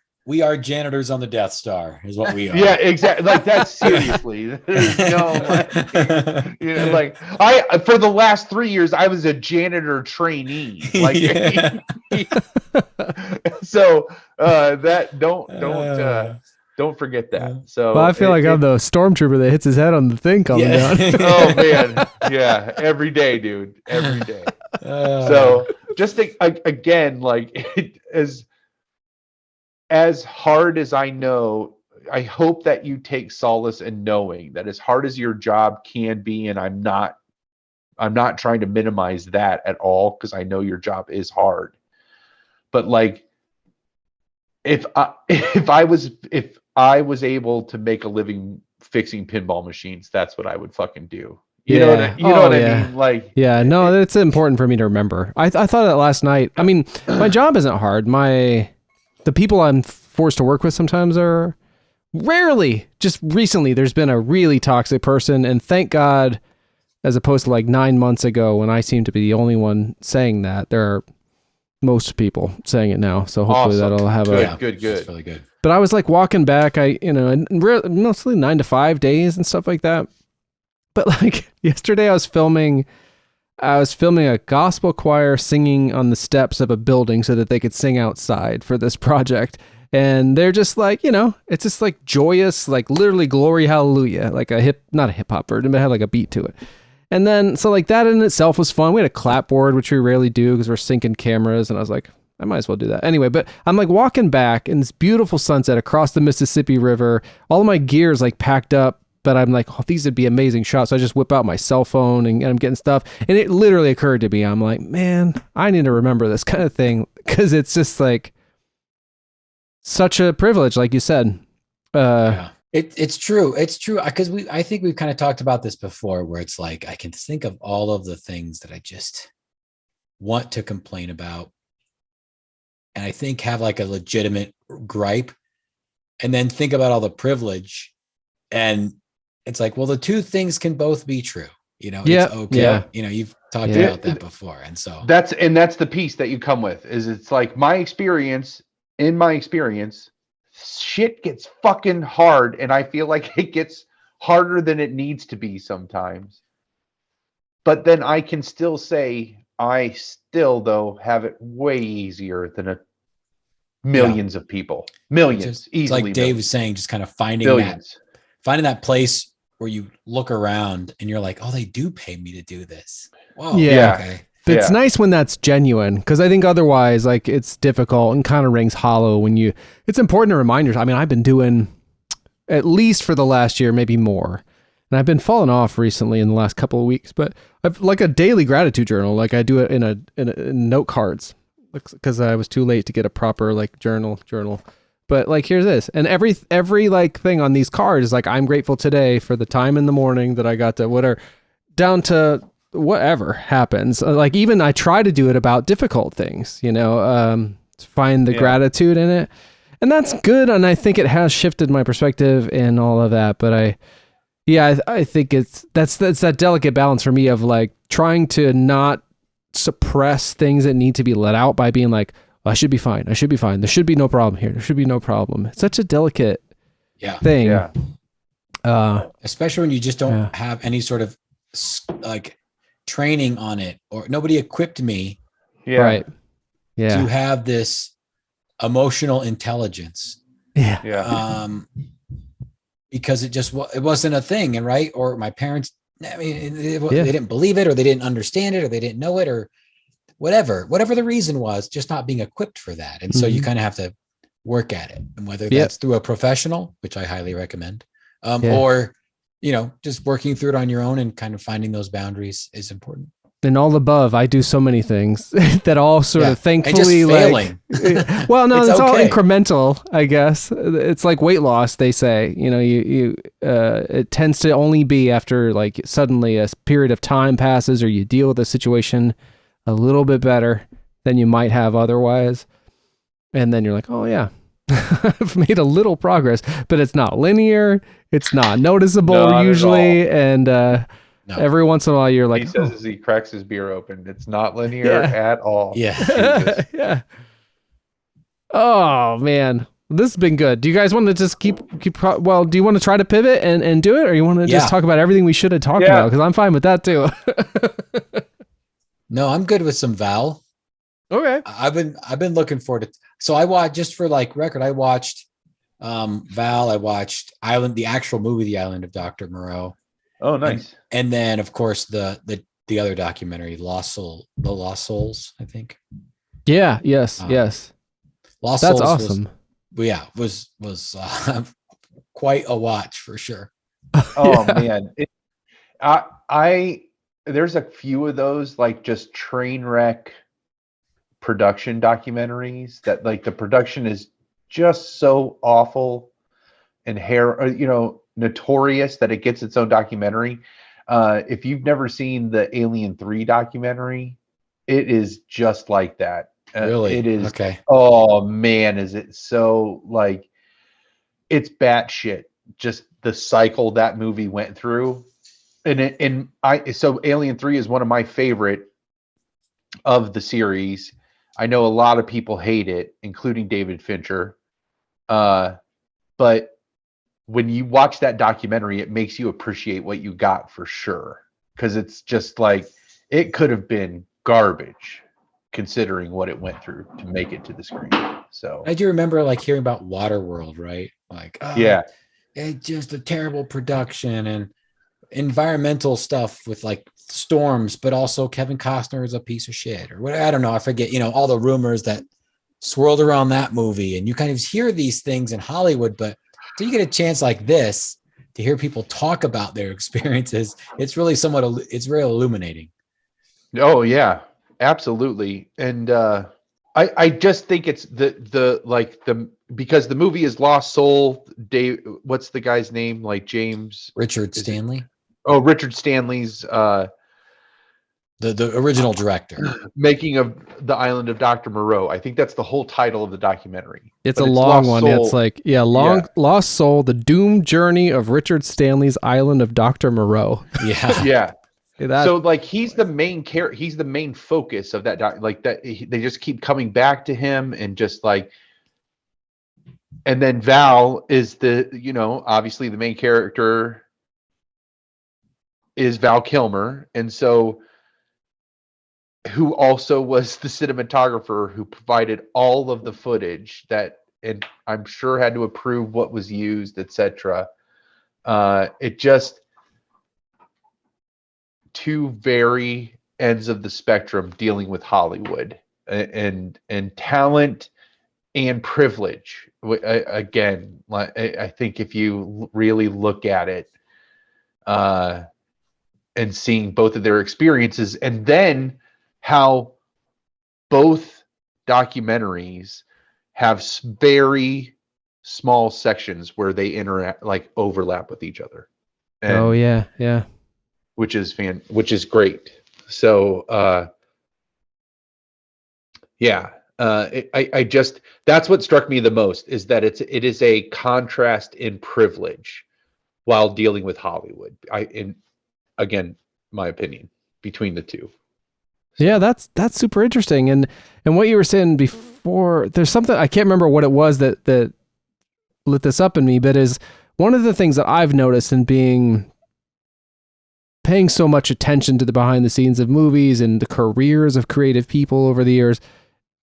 janitors on the Death Star, is what we are. Yeah, exactly. Like, that's seriously. There's no, like, you know, like I for the last 3 years I was a janitor trainee. Like, so that don't forget that. So I feel like I'm the stormtrooper that hits his head on the thing coming down. Oh man, yeah, every day, dude, every day. So just again, like, as hard as I know, I hope that you take solace in knowing that as hard as your job can be, and I'm not trying to minimize that at all, because I know your job is hard. But like, if I was able to make a living fixing pinball machines, that's what I would fucking do. You know what I mean? Like, yeah, no, it's important for me to remember. I thought that last night. I mean, my job isn't hard. The people I'm forced to work with sometimes are rarely. Just recently, there's been a really toxic person, and thank God, as opposed to like 9 months ago when I seem to be the only one saying that, there are most people saying it now. So hopefully that'll have good. That's really good. But I was like walking back, mostly 9 to 5 days and stuff like that. But like yesterday, I was filming a gospel choir singing on the steps of a building so that they could sing outside for this project. And they're just like, it's just like joyous, like literally glory, hallelujah, like not a hip hop version, but it had like a beat to it. And then, so like that in itself was fun. We had a clapboard, which we rarely do because we're syncing cameras. And I was like, I might as well do that. Anyway, but I'm like walking back in this beautiful sunset across the Mississippi River. All of my gear is like packed up. But I'm like, these would be amazing shots. So I just whip out my cell phone and I'm getting stuff. And it literally occurred to me, I'm like, man, I need to remember this kind of thing. Because it's just like such a privilege, like you said. Yeah. It's true. It's true. Because I think we've kind of talked about this before, where it's like, I can think of all of the things that I just want to complain about. And I think have like a legitimate gripe. And then think about all the privilege. And it's like, well, the two things can both be true. It's okay. Yeah. You've talked about that before. And so that's the piece that you come with, is it's like in my experience, shit gets fucking hard. And I feel like it gets harder than it needs to be sometimes. But then I can still say, I still though have it way easier than millions of people. Millions. Easily. Like Dave was saying, just kind of finding that place where you look around and you're like, oh, they do pay me to do this. Whoa. Yeah. Okay. But it's nice when that's genuine, because I think otherwise, like, it's difficult and kind of rings hollow when it's important to remind yourself. I mean, I've been doing, at least for the last year, maybe more, and I've been falling off recently in the last couple of weeks, but I've like a daily gratitude journal. Like I do it in note cards, because I was too late to get a proper like journal. But like, here's this. And every like thing on these cards is like, I'm grateful today for the time in the morning that I got to whatever, down to whatever happens. Like, even I try to do it about difficult things, to find the gratitude in it. And that's good. And I think it has shifted my perspective and all of that. But I think that's that delicate balance for me of like trying to not suppress things that need to be let out by being like, I should be fine. There should be no problem here. There should be no problem. It's such a delicate thing. Yeah. Especially when you just don't have any sort of like training on it, or nobody equipped me. Yeah. Right. Yeah. To have this emotional intelligence. Yeah. because it wasn't a thing, and right, or my parents, I mean, they didn't believe it, or they didn't understand it, or they didn't know it, or whatever the reason was, just not being equipped for that. And so you kind of have to work at it, and whether that's through a professional, which I highly recommend, or just working through it on your own and kind of finding those boundaries is important. And all above, I do so many ththings that all sort of thankfully like, well, no, it's all incremental, I guess. It's like weight loss. They say, it tends to only be after like suddenly a period of time passes, or you deal with a situation a little bit better than you might have otherwise. And then you're like, oh yeah, I've made a little progress, but it's not linear. It's not noticeable usually. And, every once in a while you're like, he says as he cracks his beer open, it's not linear at all. Yeah. Yeah. Oh man, this has been good. Do you guys want to just keep do you want to try to pivot and do it, or you want to just talk about everything we should have talked about? Because I'm fine with that too. No, I'm good with some Val. Okay. I've been looking forward to, so I watched, just for like record, I watched Val, I watched the actual movie, The Island of Dr. Moreau. Oh, nice. And then of course the other documentary, The Lost Souls, I think. Yeah. Yes. Lost That's Souls awesome. Was quite a watch for sure. Oh man. There's a few of those, like just train wreck production documentaries that like the production is just so awful and notorious that it gets its own documentary. If you've never seen the Alien 3 documentary, it is just like that. Really? It is. Okay. Oh man, is it so like, it's batshit. Just the cycle that movie went through. So Alien 3 is one of my favorite of the series. I know a lot of people hate it, including David Fincher. But when you watch that documentary, it makes you appreciate what you got for sure. Because it's just like, it could have been garbage considering what it went through to make it to the screen. So I do remember like hearing about Waterworld, right? Like, it's just a terrible production and environmental stuff with like storms, but also Kevin Costner is a piece of shit or what. I don't know. I forget, all the rumors that swirled around that movie, and you kind of hear these things in Hollywood, but so you get a chance like this to hear people talk about their experiences. It's really it's very illuminating. Oh yeah, absolutely. And I just think it's because the movie is Lost Soul. Dave, what's the guy's name? Like James Richard Stanley. Oh, Richard Stanley's the original director, making of The Island of Dr. Moreau. I think that's the whole title of the documentary. It's a long one. Soul. It's like Lost Soul: The Doomed Journey of Richard Stanley's Island of Dr. Moreau. Yeah. So like he's the main character. He's the main focus of that. They just keep coming back to him and just like. And then Val is obviously the main character is Val Kilmer. And so who also was the cinematographer who provided all of the footage and I'm sure had to approve what was used, etc. It just two very ends of the spectrum dealing with Hollywood and talent and privilege. Again, I think if you really look at it, and seeing both of their experiences, and then how both documentaries have very small sections where they interact, like overlap with each other. And, which is great. So, I just, that's what struck me the most, is that it is a contrast in privilege while dealing with Hollywood. Again, my opinion between the two. Yeah, that's super interesting. And what you were saying before, there's something, I can't remember what it was that lit this up in me, but is one of the things that I've noticed in paying so much attention to the behind the scenes of movies and the careers of creative people over the years,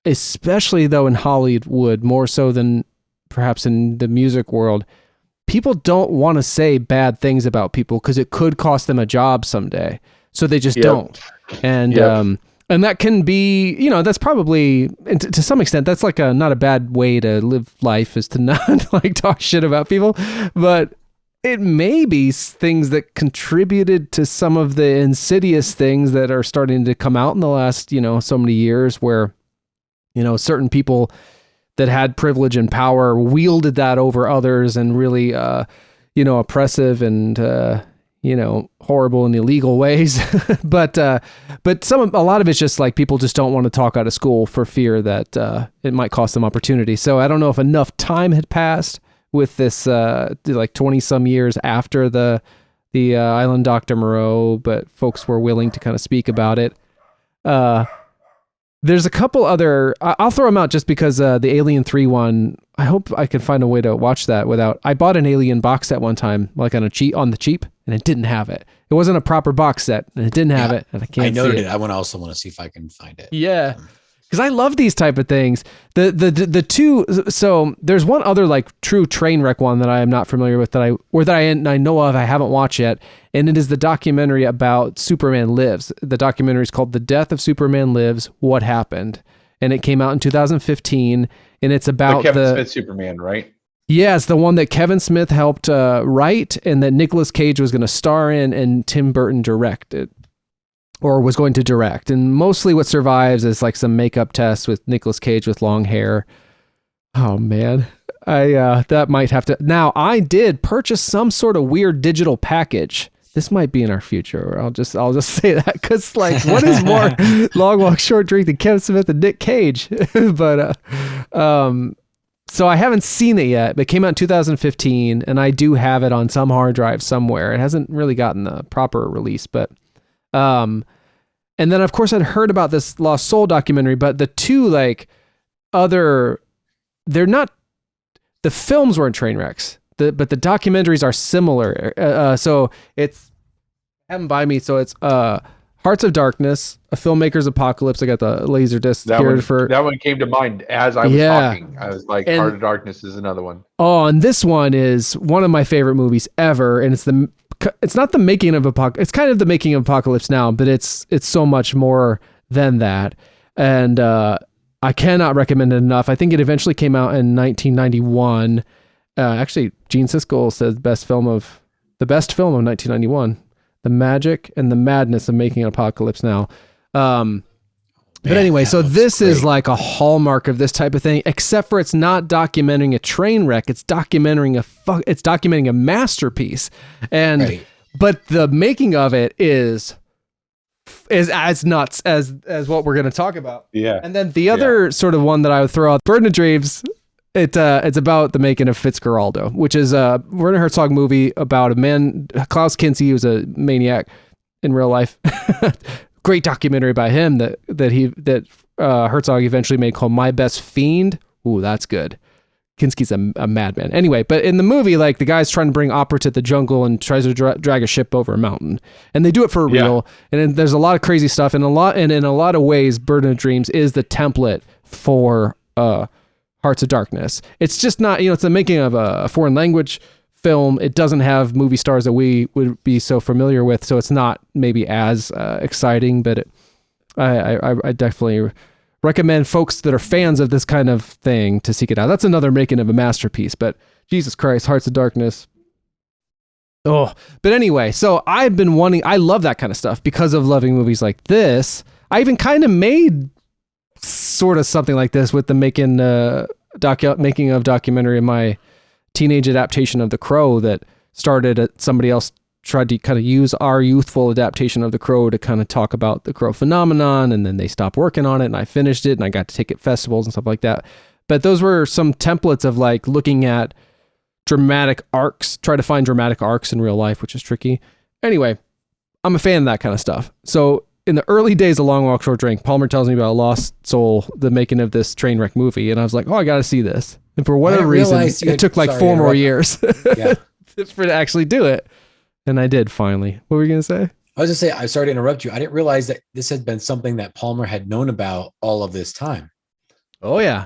especially though in Hollywood, more so than perhaps in the music world, people don't want to say bad things about people because it could cost them a job someday. So they just don't. And and that can be, you know, that's probably, and to some extent, that's like not a bad way to live life, is to not like talk shit about people. But it may be things that contributed to some of the insidious things that are starting to come out in the last, you know, so many years, where, you know, certain people that had privilege and power wielded that over others and really, you know, oppressive and, you know, horrible and illegal ways. but a lot of it's just like people just don't want to talk out of school for fear that it might cost them opportunity. So I don't know if enough time had passed with this, like 20 some years after the Island Dr. Moreau, but folks were willing to kind of speak about it. There's a couple other, I'll throw them out just because the Alien 3 one, I hope I can find a way to watch that without, I bought an Alien box set one time, like on the cheap, and it didn't have it. It wasn't a proper box set, and it didn't have it, and I can't see noted it. I also want to see if I can find it. Yeah. Because I love these type of things. The two, so there's one other like true train wreck one that I am not familiar with that I know of, I haven't watched yet, and it is the documentary about Superman Lives. The documentary is called The Death of Superman Lives, What Happened? And it came out in 2015, and it's about Kevin Smith Superman, right? Yeah, it's the one that Kevin Smith helped write, and that Nicolas Cage was going to star in, and Tim Burton directed. Or was going to direct. And mostly what survives is like some makeup tests with Nicolas Cage with long hair. Oh man. That might have to. Now, I did purchase some sort of weird digital package. This might be in our future. I'll just say that, because like, what is more Long Walk Short Drink than Kevin Smith and Nick Cage? But so I haven't seen it yet, but it came out in 2015, and I do have it on some hard drive somewhere. It hasn't really gotten the proper release, but and then of course I'd heard about this Lost Soul documentary, but the two like they're not, the films weren't train wrecks, but the documentaries are similar. So it's, I have them by me. So it's Hearts of Darkness, A Filmmaker's Apocalypse. I got the laser disc here that one came to mind as I was talking. I was like, Heart of Darkness is another one. Oh, and this one is one of my favorite movies ever, and it's not the making of Apocalypse. It's kind of the making of Apocalypse Now, but it's so much more than that. And I cannot recommend it enough. I think it eventually came out in 1991. Actually, Gene Siskel says the best film of 1991, The Magic and the Madness of Making Apocalypse Now. But anyway, so this is like a hallmark of this type of thing, except for it's not documenting a train wreck. It's documenting a masterpiece. And, but the making of it is as nuts as what we're going to talk about. Yeah. And then the other sort of one that I would throw out, Burden of Dreams, it's about the making of Fitzcarraldo, which is a Werner Herzog movie about a man, Klaus Kinski, who was a maniac in real life. Great documentary by him that Herzog eventually made, called My Best Fiend. Ooh, that's good. Kinski's a madman. Anyway, but in the movie, like, the guy's trying to bring opera to the jungle and tries to drag a ship over a mountain, and they do it for real. And then there's a lot of crazy stuff, and in a lot of ways, Burden of Dreams is the template for Hearts of Darkness. It's just not, it's the making of a foreign language film. It doesn't have movie stars that we would be so familiar with, so it's not maybe as exciting, but I definitely recommend folks that are fans of this kind of thing to seek it out. That's another making of a masterpiece, but Jesus Christ, Hearts of Darkness. Oh, but anyway, so I love that kind of stuff because of loving movies like this. I even kind of made sort of something like this with the making of documentary in my teenage adaptation of The Crow that started at somebody else tried to kind of use our youthful adaptation of The Crow to kind of talk about the Crow phenomenon, and then they stopped working on it, and I finished it, and I got to take it festivals and stuff like that. But those were some templates of like looking at dramatic arcs, try to find dramatic arcs in real life, which is tricky. Anyway, I'm a fan of that kind of stuff. So in the early days of Long Walk Short Drink, Palmer tells me about Lost Soul, the making of this train wreck movie, and I was like, oh, I got to see this. And for whatever reason, it took like 4 more years for to actually do it. And I did finally. What were you going to say? I was going to say, I'm sorry to interrupt you. I didn't realize that this had been something that Palmer had known about all of this time. Oh, yeah.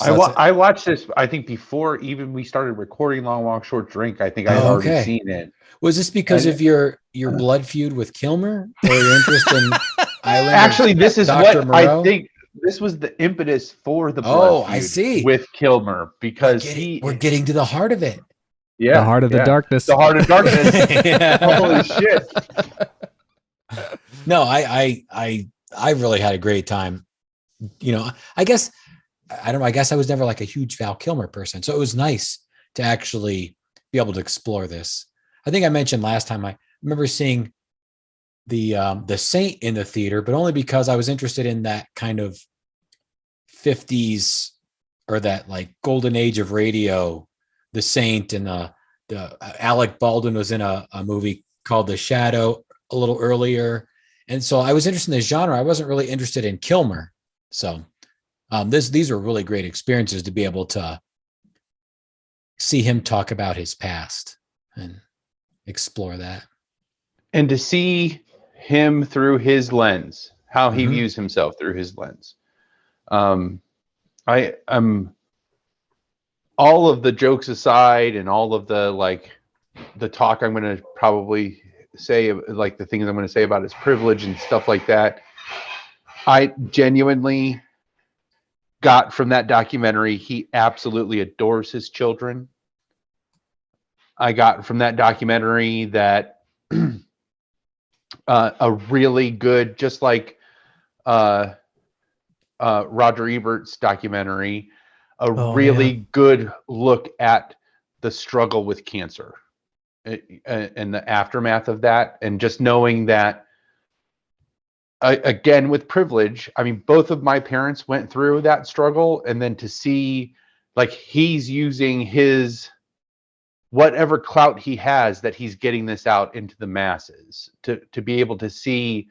I watched this, I think, before even we started recording Long Walk Short Drink. I think I had already seen it. Was this because of your blood feud with Kilmer, or your interest in Island? Actually, this is Dr. what Moreau? I think. This was the impetus for the blood feud I see. with Kilmer, because we're getting to the heart of it. Yeah, The heart of the darkness. The heart of darkness. Holy shit! No, I really had a great time. You know, I guess I don't know. I guess I was never like a huge Val Kilmer person, so it was nice to actually be able to explore this. I think I mentioned last time I remember seeing the Saint in the theater, but only because I was interested in that kind of 50s or that like golden age of radio. The Saint and the Alec Baldwin was in a movie called The Shadow a little earlier, and so I was interested in the genre. I wasn't really interested in Kilmer, so these were really great experiences to be able to see him talk about his past and explore that, and to see him through his lens, how he views himself through his lens. I am, all of the jokes aside and all of the talk I'm going to probably say, like the things I'm going to say about his privilege and stuff like that, I genuinely got from that documentary he absolutely adores his children. I got from that documentary that a really good, just like Roger Ebert's documentary, really good look at the struggle with cancer and the aftermath of that, and just knowing that, again, with privilege, I mean, both of my parents went through that struggle, and then to see like he's using his whatever clout he has, that he's getting this out into the masses, to be able to see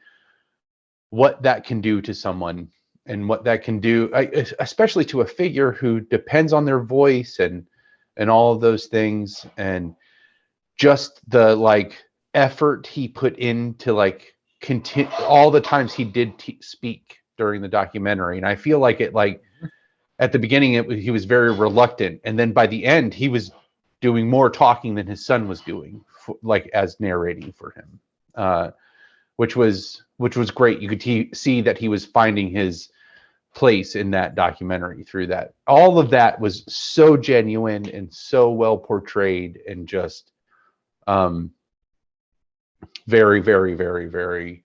what that can do to someone, and what that can do, especially to a figure who depends on their voice and all of those things, and just the like effort he put into like continue all the times he did speak during the documentary. And I feel like it, like at the beginning he was very reluctant, and then by the end he was doing more talking than his son was doing, like as narrating for him, which was great. You could see that he was finding his place in that documentary through that. All of that was so genuine and so well portrayed, and just very, very, very, very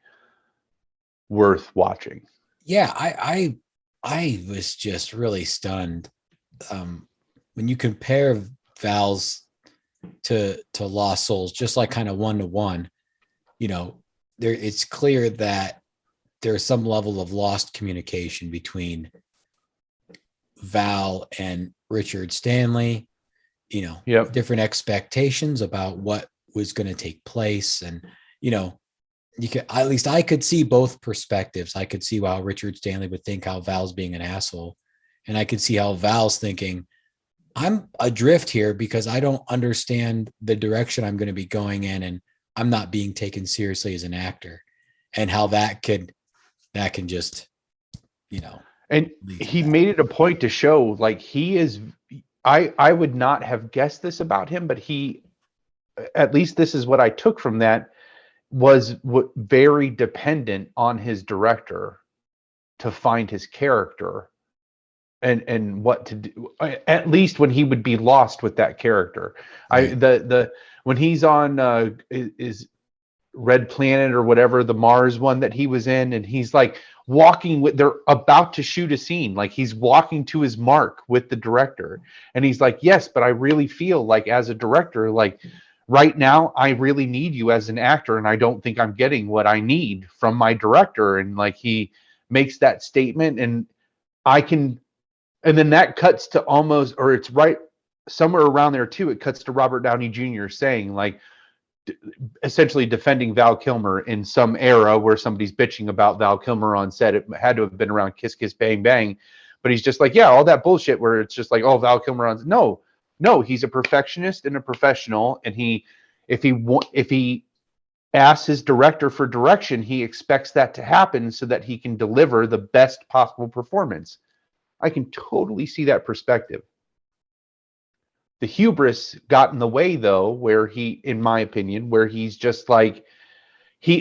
worth watching. Yeah, I was just really stunned when you compare Val's to Lost Souls, just like kind of 1-to-1. You know, there it's clear that there's some level of lost communication between Val and Richard Stanley. You know, different expectations about what was going to take place, and you know, you could, at least I could see both perspectives. I could see how Richard Stanley would think how Val's being an asshole, and I could see how Val's thinking, I'm adrift here because I don't understand the direction I'm going to be going in, and I'm not being taken seriously as an actor, and how that can just, you know. And he made it a point to show, like, he is, I would not have guessed this about him, but he, at least this is what I took from that, was very dependent on his director to find his character and what to do, at least when he would be lost with that character. Right. When he's on is Red Planet or whatever, the Mars one that he was in, and he's like walking with, they're about to shoot a scene, like he's walking to his mark with the director, and he's like, yes, but I really feel like as a director, like right now I really need you as an actor, and I don't think I'm getting what I need from my director. And like he makes that statement, and and then that cuts to almost, or it's right somewhere around there too, it cuts to Robert Downey Jr. saying, like, essentially defending Val Kilmer in some era where somebody's bitching about Val Kilmer on set. It had to have been around Kiss Kiss Bang Bang, but he's just like, yeah, all that bullshit where it's just like, oh, Val Kilmer on, no, he's a perfectionist and a professional, and if he asks his director for direction, he expects that to happen so that he can deliver the best possible performance. I can totally see that perspective. The hubris got in the way, though, where he, in my opinion, where he's just like,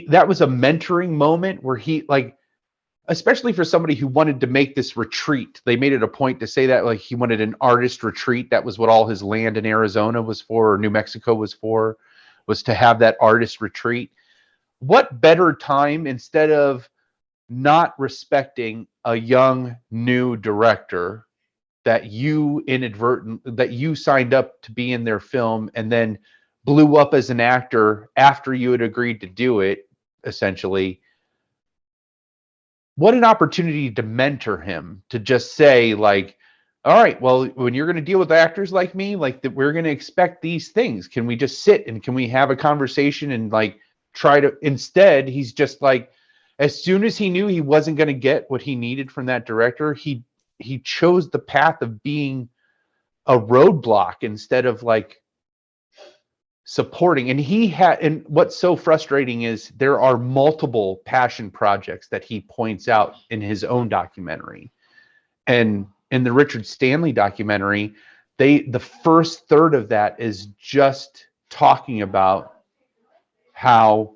that was a mentoring moment where he, like, especially for somebody who wanted to make this retreat, they made it a point to say that, like, he wanted an artist retreat. That was what all his land in Arizona was for, or New Mexico was for, was to have that artist retreat. What better time, instead of not respecting a young new director that you signed up to be in their film and then blew up as an actor after you had agreed to do it, essentially. What an opportunity to mentor him, to just say, like, all right, well, when you're going to deal with actors like me, like, that, we're going to expect these things. Can we just sit and can we have a conversation and, like, try to, instead, he's just like, as soon as he knew he wasn't going to get what he needed from that director, he chose the path of being a roadblock instead of, like, supporting. And what's so frustrating is there are multiple passion projects that he points out in his own documentary. And in the Richard Stanley documentary, the first third of that is just talking about how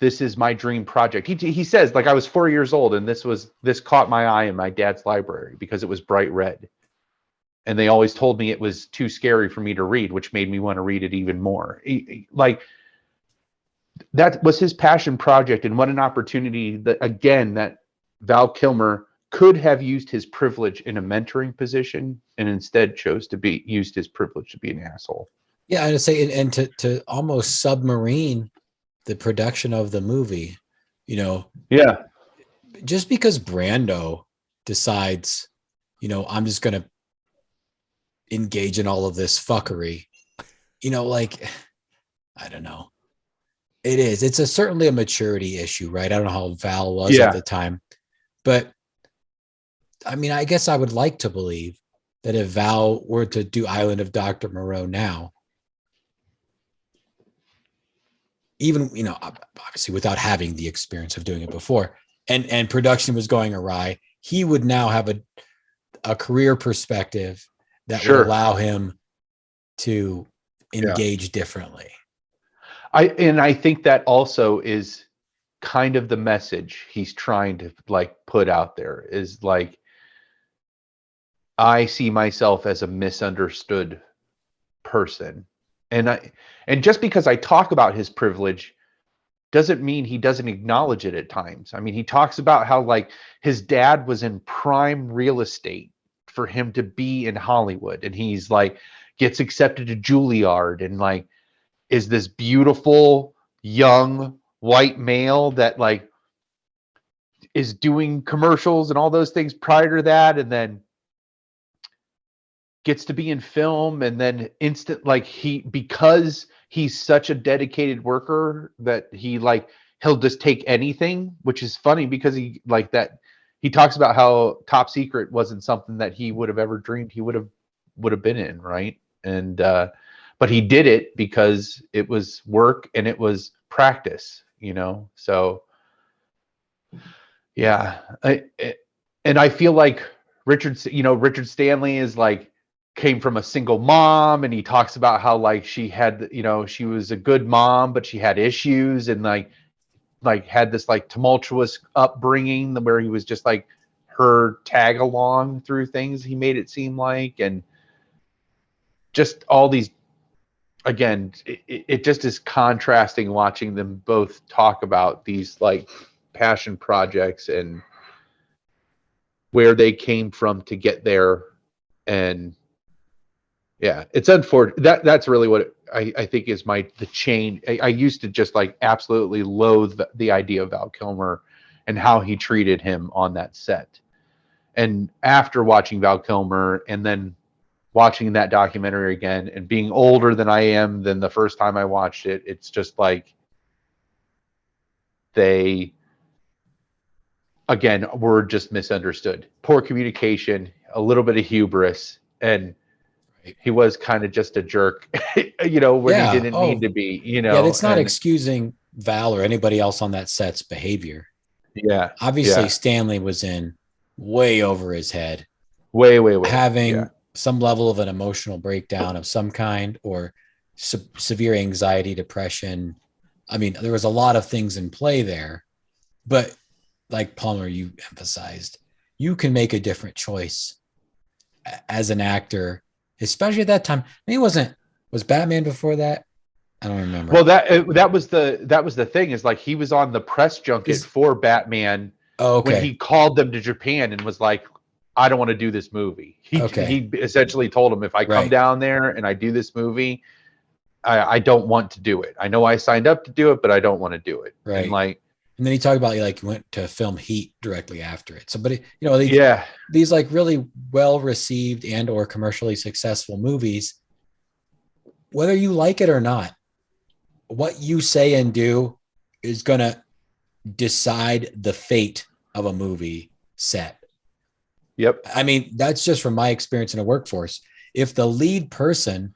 this is my dream project. He says, like, I was 4 years old and this caught my eye in my dad's library because it was bright red. And they always told me it was too scary for me to read, which made me want to read it even more. Like, that was his passion project. And what an opportunity that, again, that Val Kilmer could have used his privilege in a mentoring position and instead chose to used his privilege to be an asshole. Yeah, I'd say, and to almost submarine the production of the movie, you know. Yeah. Just because Brando decides, you know, I'm just going to engage in all of this fuckery, you know, like, I don't know. It's certainly a maturity issue, right? I don't know how Val was at the time, but I mean, I guess I would like to believe that if Val were to do Island of Dr. Moreau now, even, you know, obviously without having the experience of doing it before, and production was going awry, he would now have a career perspective that would allow him to engage differently. I think that also is kind of the message he's trying to, like, put out there, is like, I see myself as a misunderstood person. And just because I talk about his privilege doesn't mean he doesn't acknowledge it at times. I mean, he talks about how, like, his dad was in prime real estate for him to be in Hollywood, and he's like, gets accepted to Juilliard, and, like, is this beautiful young white male that, like, is doing commercials and all those things prior to that, and then gets to be in film, and then because he's such a dedicated worker that he'll just take anything, which is funny because he talks about how Top Secret wasn't something that he would have ever dreamed he would have been in, right? And but he did it because it was work and it was practice, you know. So yeah, I feel like Richard Stanley is like, came from a single mom, and he talks about how, like, she had, you know, she was a good mom, but she had issues, and like had this, like, tumultuous upbringing where he was just like her tag along through things, he made it seem like. And just all these, again, it just is contrasting watching them both talk about these, like, passion projects and where they came from to get there. And yeah, it's unfortunate. That's really what I think is the change. I used to just, like, absolutely loathe the idea of Val Kilmer and how he treated him on that set. And after watching Val Kilmer and then watching that documentary again and being older than I am than the first time I watched it, it's just like they, again, were just misunderstood. Poor communication, a little bit of hubris, and he was kind of just a jerk, you know, when he didn't need to be, you know. Yeah, it's not excusing Val or anybody else on that set's behavior. Yeah. Obviously, Stanley was in way over his head. way having some level of an emotional breakdown of some kind, or severe anxiety, depression. I mean, there was a lot of things in play there, but like Palmer, you emphasized, you can make a different choice as an actor, especially at that time. I mean, was Batman before that? I don't remember. Well, that was the thing, is like he was on the press junket for Batman when he called them to Japan and was like, I don't want to do this movie. He essentially told him, if I come down there and I do this movie, I don't want to do it. I know I signed up to do it, but I don't want to do it. Right. And then he talked about he went to film Heat directly after it. So, but these like really well received and or commercially successful movies, whether you like it or not, what you say and do is going to decide the fate of a movie set. Yep. I mean, that's just from my experience in a workforce. If the lead person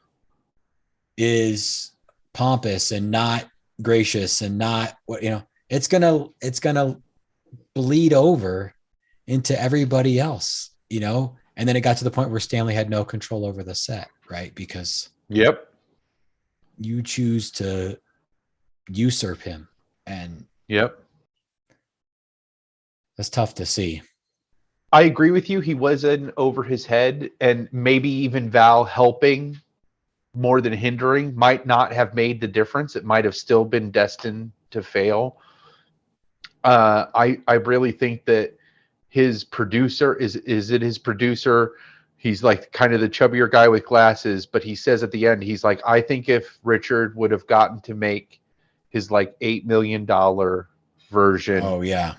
is pompous and not gracious and not what, it's gonna bleed over into everybody else, and then it got to the point where Stanley had no control over the set, right? Because you choose to usurp him, and that's tough to see. I agree with you. He was in over his head, and maybe even Val helping more than hindering might not have made the difference. It might have still been destined to fail. I really think that his producer is it his producer? He's like kind of the chubbier guy with glasses, but he says at the end, he's like, I think if Richard would have gotten to make his like $8 million version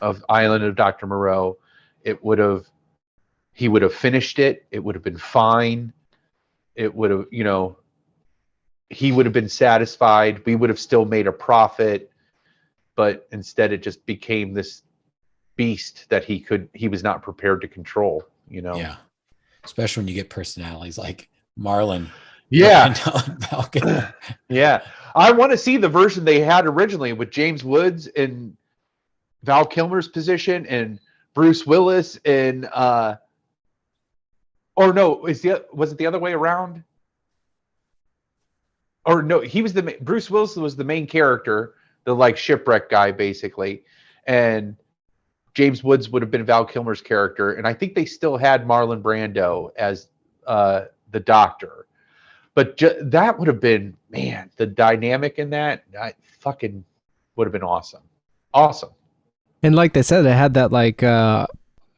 of Island of Dr. Moreau, he would have finished it. It would have been fine. It would have, he would have been satisfied. We would have still made a profit, but instead it just became this beast that he was not prepared to control, Yeah. Especially when you get personalities like Marlon. Yeah. Yeah. I want to see the version they had originally with James Woods in Val Kilmer's position and Bruce Willis in or no, was it the other way around? Or no, Bruce Willis was the main character, the like shipwreck guy basically, and James Woods would have been Val Kilmer's character, and I think they still had Marlon Brando as the doctor. But that would have been, man, the dynamic in that fucking would have been awesome. Awesome. And like they said, it had that like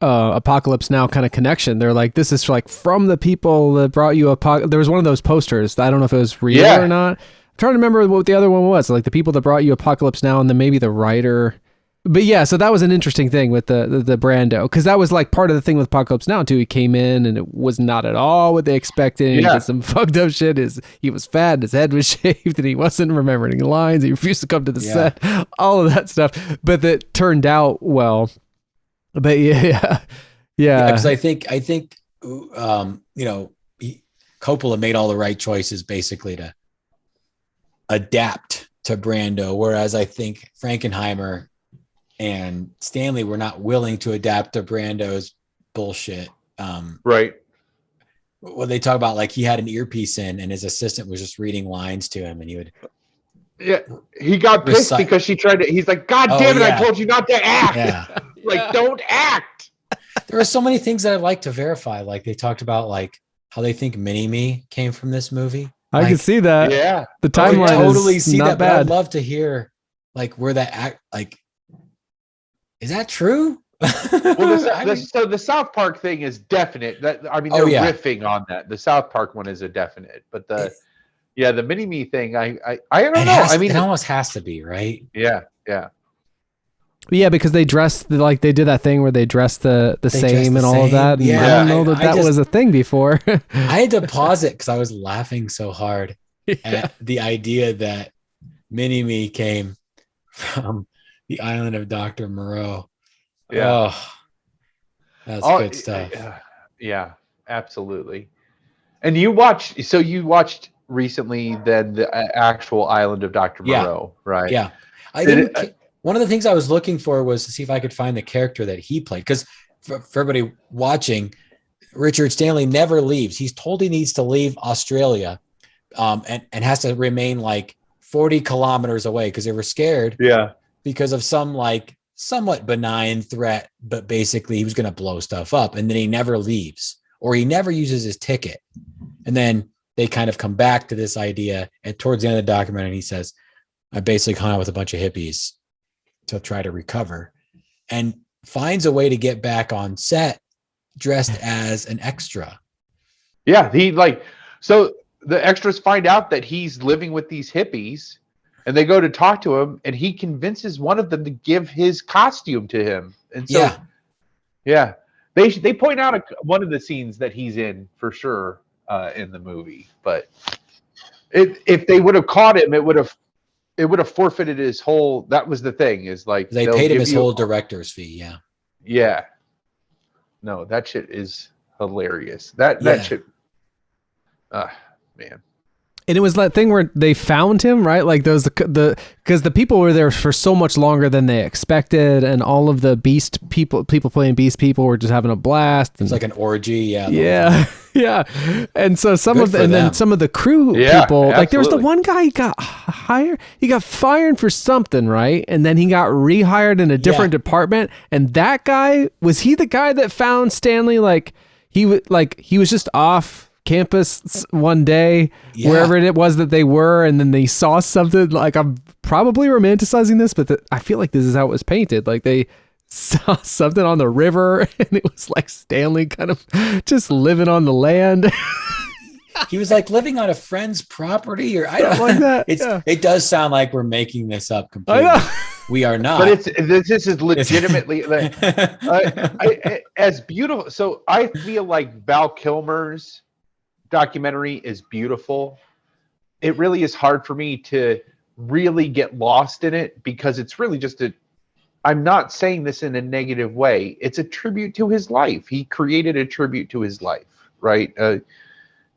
Apocalypse Now kind of connection. They're like, this is like from the people that brought you there was one of those posters. I don't know if it was real or not. I'm trying to remember what the other one was. Like the people that brought you Apocalypse Now, and then maybe the writer. But yeah, so that was an interesting thing with the Brando, because that was like part of the thing with Apocalypse Now too. He came in and it was not at all what they expected. He did some fucked up shit. He was fat, and his head was shaved, and he wasn't remembering lines. He refused to come to the set. All of that stuff, but that turned out well. But yeah. Because I think Coppola made all the right choices basically to adapt to Brando, whereas I think Frankenheimer and Stanley were not willing to adapt to Brando's bullshit. Right. Well, they talk about like he had an earpiece in and his assistant was just reading lines to him, and he would. Yeah, he got pissed because she tried to. He's like, God damn it! I told you not to act. Yeah. Like, don't act. There are so many things that I'd like to verify. Like they talked about like how they think Mini-Me came from this movie. I can see that. Yeah. The timeline totally is see not that, bad. but I'd love to hear like where that is that true? Well, so the South Park thing is definite. They're riffing on that. The South Park one is a definite, but the Mini-Me thing, I don't know. It almost has to be, right? Yeah. Yeah, because they dressed they did that thing where they dressed the same and all of that. And Yeah, I don't know that was a thing before. I had to pause it because I was laughing so hard at the idea that Mini-Me came from the island of Dr. Moreau. Yeah. Oh, that's good stuff. Yeah, absolutely. And you watched recently then the actual island of Dr. Moreau, right? Yeah. One of the things I was looking for was to see if I could find the character that he played. Because for everybody watching, Richard Stanley never leaves. He's told he needs to leave Australia, and has to remain like 40 kilometers away because they were scared. Yeah. Because of some like somewhat benign threat, but basically he was going to blow stuff up, and then he never leaves, or he never uses his ticket. And then they kind of come back to this idea, and towards the end of the documentary, he says, I basically hung out with a bunch of hippies to try to recover, and finds a way to get back on set dressed as an extra. Yeah. So the extras find out that he's living with these hippies, and they go to talk to him, and he convinces one of them to give his costume to him. And so, yeah, they point out one of the scenes that he's in for sure in the movie. But if they would have caught him, it would have forfeited his whole. That was the thing, is like they paid him his whole director's fee. Yeah. Yeah. No, that shit is hilarious. That shit. Man. And it was that thing where they found him, right? Like those because the people were there for so much longer than they expected, and all of the beast people playing beast people were just having a blast. And, it's like an orgy, yeah. And so some of the crew people, like there was the one guy, he got fired for something, right? And then he got rehired in a different department, and that guy, was he the guy that found Stanley? Like he was just off campus one day, wherever it was that they were, and then they saw something. Like, I'm probably romanticizing this, but I feel like this is how it was painted. Like they saw something on the river, and it was like Stanley kind of just living on the land. He was like living on a friend's property, or I don't like that. It does sound like we're making this up completely. I know. We are not. But this is legitimately as beautiful. So I feel like Val Kilmer's documentary is beautiful. It really is hard for me to really get lost in it, because it's really just I'm not saying this in a negative way. It's a tribute to his life. He created a tribute to his life, right?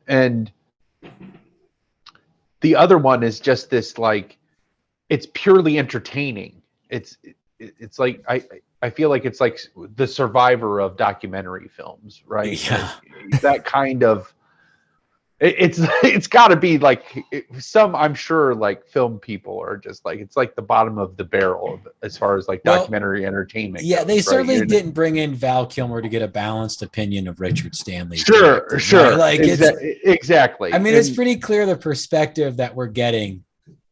And the other one is just this, like, it's purely entertaining. It's like I feel like it's like the Survivor of documentary films, right? Yeah. That kind of. It's got to be like I'm sure like film people are just like, it's like the bottom of the barrel as far as like documentary entertainment goes, they certainly right? didn't bring in Val Kilmer to get a balanced opinion of Richard Stanley. Sure. Right? Like exactly. I mean, it's pretty clear the perspective that we're getting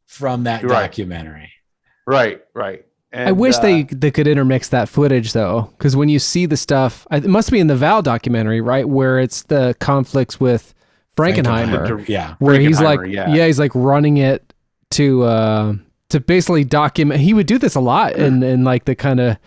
from that documentary. Right. And, I wish they could intermix that footage, though, because when you see the stuff, it must be in the Val documentary, right, where it's the conflicts with Frankenheimer, where he's like, he's like running it to basically document. He would do this a lot, and like the kind of,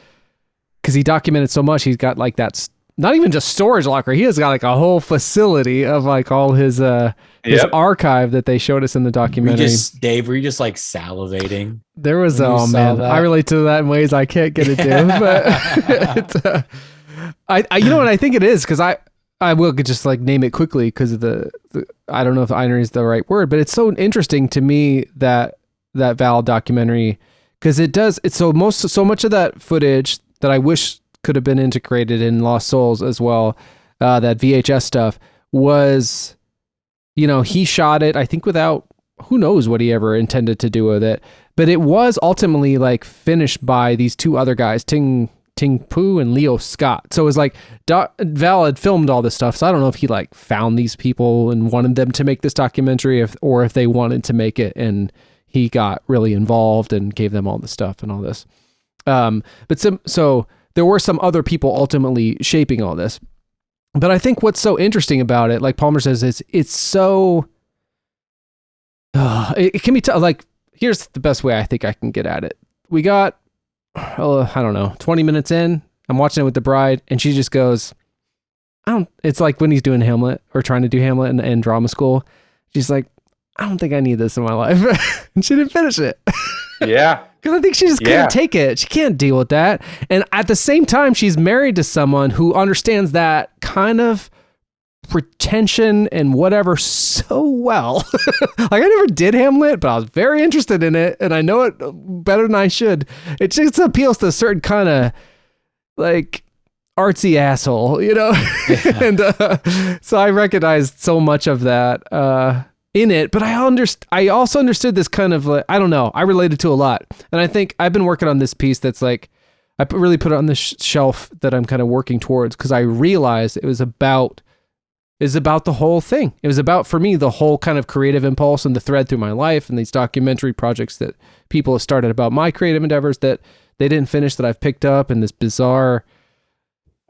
because he documented so much, he's got like that's not even just storage locker. He has got like a whole facility of like all his archive that they showed us in the documentary. Dave, were you just like salivating? There was I relate to that in ways I can't get into, but I you know what I think it is, because I will just like name it quickly because of the I don't know if irony is the right word, but it's so interesting to me that Val documentary, because it's so much of that footage that I wish could have been integrated in Lost Souls as well. That VHS stuff was, he shot it, I think, without, who knows what he ever intended to do with it, but it was ultimately like finished by these two other guys, Ting Poo and Leo Scott. So it was like Val had filmed all this stuff. So I don't know if he like found these people and wanted them to make this documentary, or if they wanted to make it and he got really involved and gave them all the stuff and all this. So there were some other people ultimately shaping all this. But I think what's so interesting about it, like Palmer says, is it's so, it can be like, here's the best way I think I can get at it. We got, I don't know, 20 minutes in, I'm watching it with the bride, and she just goes, it's like when he's doing Hamlet or trying to do Hamlet in drama school. She's like, I don't think I need this in my life. And she didn't finish it. Yeah. Because I think she just can't take it. She can't deal with that. And at the same time, she's married to someone who understands that kind of pretension and whatever so well. Like, I never did Hamlet, but I was very interested in it, and I know it better than I should. It just appeals to a certain kind of like artsy asshole, you know? And so I recognized so much of that in it, but I also understood this kind of like, I don't know, I related to a lot. And I think I've been working on this piece that's like, I really put it on the shelf that I'm kind of working towards, because I realized it was about the whole thing. It was about, for me, the whole kind of creative impulse and the thread through my life and these documentary projects that people have started about my creative endeavors that they didn't finish, that I've picked up, and this bizarre,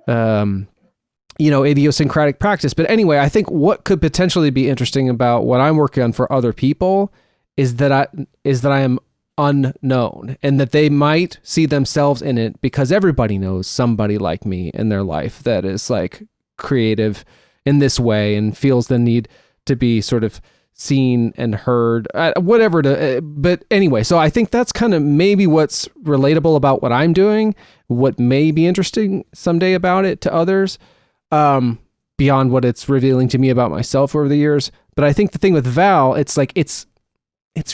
idiosyncratic practice. But anyway, I think what could potentially be interesting about what I'm working on for other people is that I am unknown, and that they might see themselves in it because everybody knows somebody like me in their life that is like creative in this way and feels the need to be sort of seen and heard, but anyway, so I think that's kind of maybe what's relatable about what I'm doing, what may be interesting someday about it to others, beyond what it's revealing to me about myself over the years. But I think the thing with Val, it's like, it's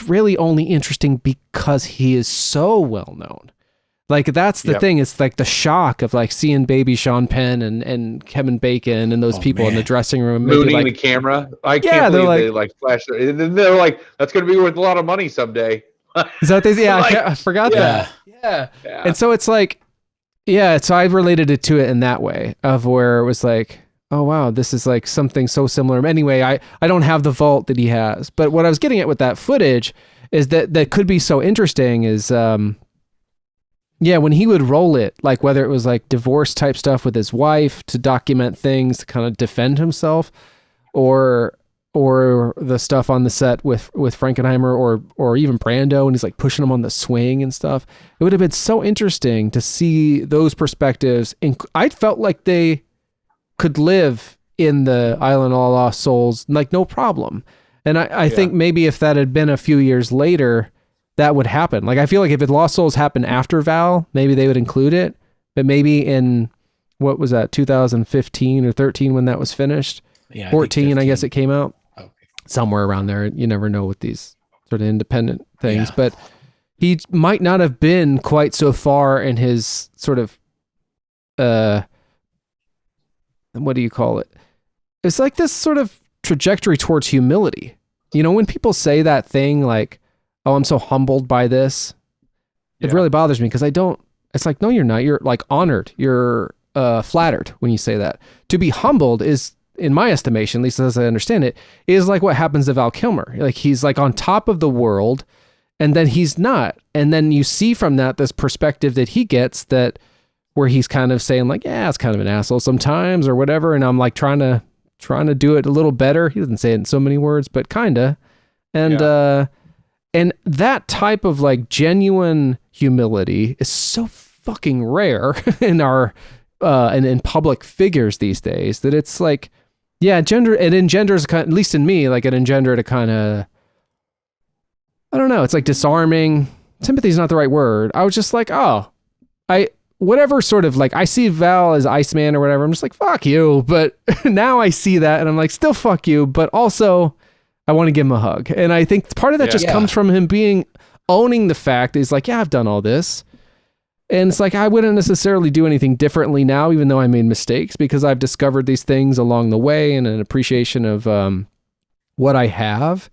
really only interesting because he is so well known. Like, that's the thing. It's like the shock of like seeing baby Sean Penn and Kevin Bacon and those people in the dressing room. Mooning like, the camera. I can't believe they like flash. And then they're like, that's going to be worth a lot of money someday. Is that what they say? Yeah, like, I forgot that. Yeah. And so it's like, so I've related it to it in that way of where it was like, oh wow, this is like something so similar. Anyway, I don't have the vault that he has, but what I was getting at with that footage is that could be so interesting is, when he would roll it, like whether it was like divorce type stuff with his wife to document things to kind of defend himself, or the stuff on the set with Frankenheimer or even Brando, and he's like pushing him on the swing and stuff. It would have been so interesting to see those perspectives. And I felt like they could live in the Island of All Lost Souls, like no problem. And I think maybe if that had been a few years later, that would happen. Like, I feel like if Lost Souls happened after Val, maybe they would include it, but maybe in, what was that, 2015 or 13 when that was finished? Yeah, 14, I guess it came out. Okay. Somewhere around there. You never know with these sort of independent things, but he might not have been quite so far in his sort of, what do you call it? It's like this sort of trajectory towards humility. You know, when people say that thing like, oh, I'm so humbled by this, it really bothers me because it's like, no, you're not. You're like honored. You're flattered when you say that. To be humbled is, in my estimation, at least as I understand it, is like what happens to Val Kilmer. Like, he's like on top of the world and then he's not. And then you see from that this perspective that he gets, that where he's kind of saying like, yeah, it's kind of an asshole sometimes or whatever. And I'm like trying to do it a little better. He doesn't say it in so many words, but kinda. And that type of like genuine humility is so fucking rare in our and in public figures these days, that it's like, it engenders kind of, at least in me, like it engendered a kind of, I don't know, it's like disarming. Sympathy is not the right word. I was just like, whatever sort of like, I see Val as Iceman or whatever. I'm just like, fuck you. But now I see that and I'm like, still fuck you. But also I want to give him a hug. And I think part of that comes from him owning the fact that he's like, I've done all this. And it's like, I wouldn't necessarily do anything differently now, even though I made mistakes, because I've discovered these things along the way and an appreciation of what I have.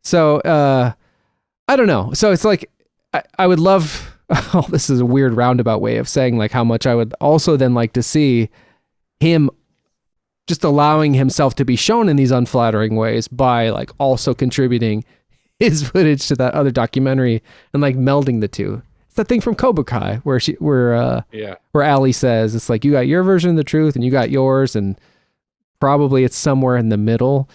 So I don't know. So it's like, I would love, this is a weird roundabout way of saying like how much I would also then like to see him just allowing himself to be shown in these unflattering ways by like also contributing his footage to that other documentary and like melding the two. It's that thing from Cobra Kai where Ali says, it's like, you got your version of the truth and you got yours, and probably it's somewhere in the middle.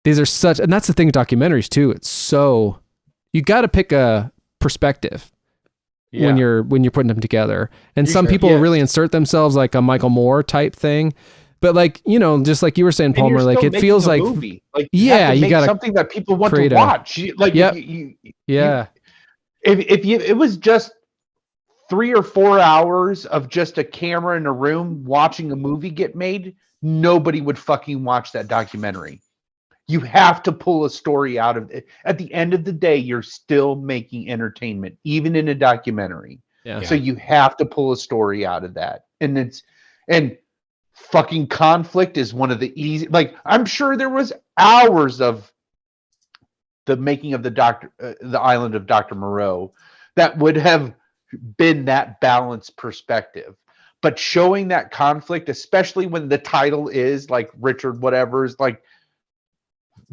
These are and that's the thing with documentaries too. It's so, you got to pick a perspective when you're putting them together. And some people really insert themselves like a Michael Moore type thing. But like, you know, just like you were saying, Palmer, like it feels like, movie. Like you got something that people want to watch. If it was just 3 or 4 hours of just a camera in a room watching a movie get made, nobody would fucking watch that documentary. You have to pull a story out of it. At the end of the day, you're still making entertainment, even in a documentary. Yeah. So you have to pull a story out of that. And And fucking conflict is one of the easy, like, I'm sure there was hours of the making of the Island of Dr. Moreau that would have been that balanced perspective. But showing that conflict, especially when the title is like Richard whatever's like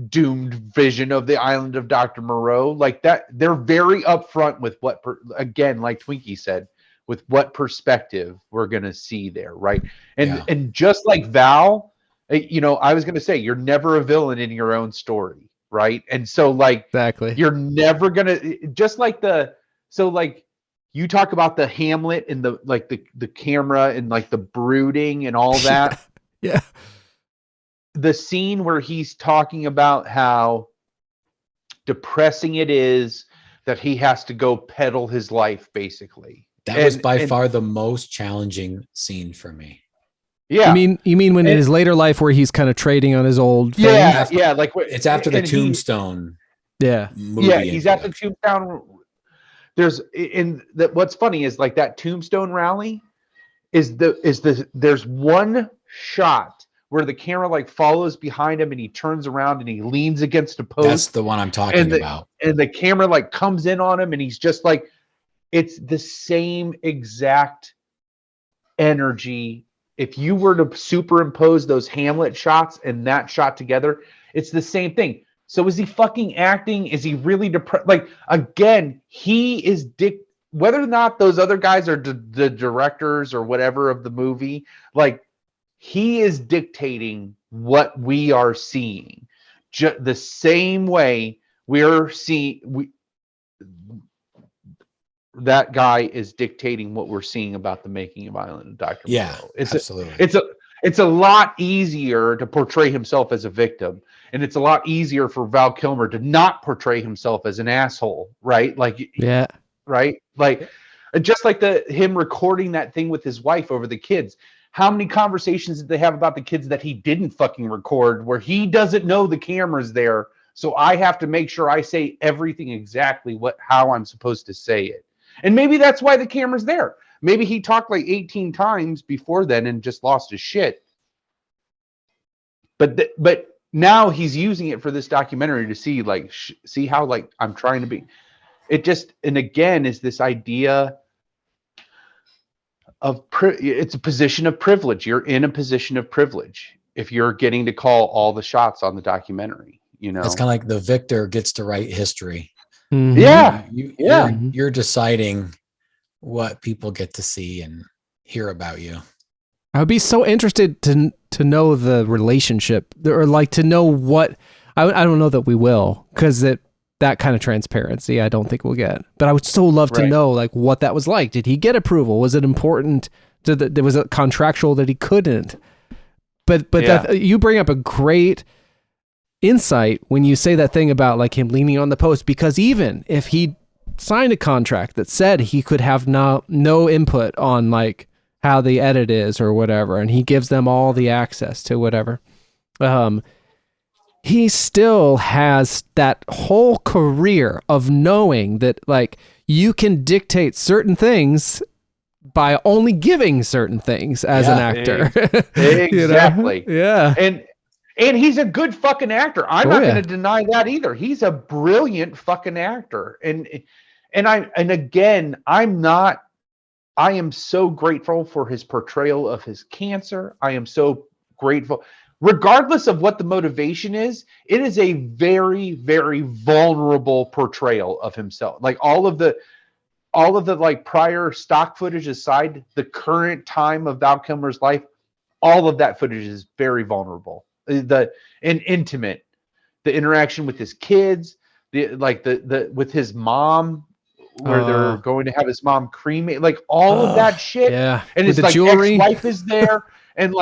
doomed vision of the Island of Dr. Moreau, like that, they're very upfront with what, again, like Twinkie said, with what perspective we're going to see there, right? And just like Val, you know, I was going to say, you're never a villain in your own story, right? And so, like, exactly, you're never going to, just like you talk about the Hamlet and the camera and like the brooding and all that. Yeah. The scene where he's talking about how depressing it is that he has to go peddle his life, basically. That was by far the most challenging scene for me. Yeah. You mean when in his later life where he's kind of trading on his old fame? Yeah, like it's after the Tombstone. Movie. Yeah, he's at the Tombstone. What's funny is like that Tombstone rally there's one shot where the camera like follows behind him and he turns around and he leans against a post. That's the one I'm talking about. And the camera like comes in on him and he's just like, it's the same exact energy. If you were to superimpose those Hamlet shots and that shot together, it's the same thing. So is he fucking acting? Is he really depressed? Like, again, he is whether or not those other guys are the directors or whatever of the movie, like, he is dictating what we are seeing. The same way we're seeing, that guy is dictating what we're seeing about the making of Island of Dr. Moreau. Absolutely. It's a lot easier to portray himself as a victim, and it's a lot easier for Val Kilmer to not portray himself as an asshole, right? Like, yeah, right? Like, just like him recording that thing with his wife over the kids. How many conversations did they have about the kids that he didn't fucking record, where he doesn't know the camera's there, so I have to make sure I say everything exactly how I'm supposed to say it. And maybe that's why the camera's there. Maybe he talked like 18 times before then and just lost his shit. But now he's using it for this documentary to see like see how like I'm trying to be. It just, and again, is this idea of it's a position of privilege. You're in a position of privilege if you're getting to call all the shots on the documentary. You know, it's kind of like the victor gets to write history. Mm-hmm. You're deciding what people get to see and hear about you. I would be so interested to know the relationship, or like to know what I don't know that we will, because that kind of transparency I don't think we'll get. But I would so love to know like what that was like. Did he get approval? Was it important? There was a contractual that he couldn't? But you bring up a great insight when you say that thing about like him leaning on the post, because even if he signed a contract that said he could have no input on like how the edit is or whatever, and he gives them all the access to whatever, he still has that whole career of knowing that like you can dictate certain things by only giving certain things as an actor. Exactly. You know? Yeah. And he's a good fucking actor. I'm not going to deny that either. He's a brilliant fucking actor. And again, I am so grateful for his portrayal of his cancer. I am so grateful. Regardless of what the motivation is, it is a very, very vulnerable portrayal of himself. Like all of the like prior stock footage aside, the current time of Val Kilmer's life, all of that footage is very vulnerable. And intimate, the interaction with his kids, the with his mom, where they're going to have his mom cremate, like all of that shit. Yeah, and his like ex-wife is there, and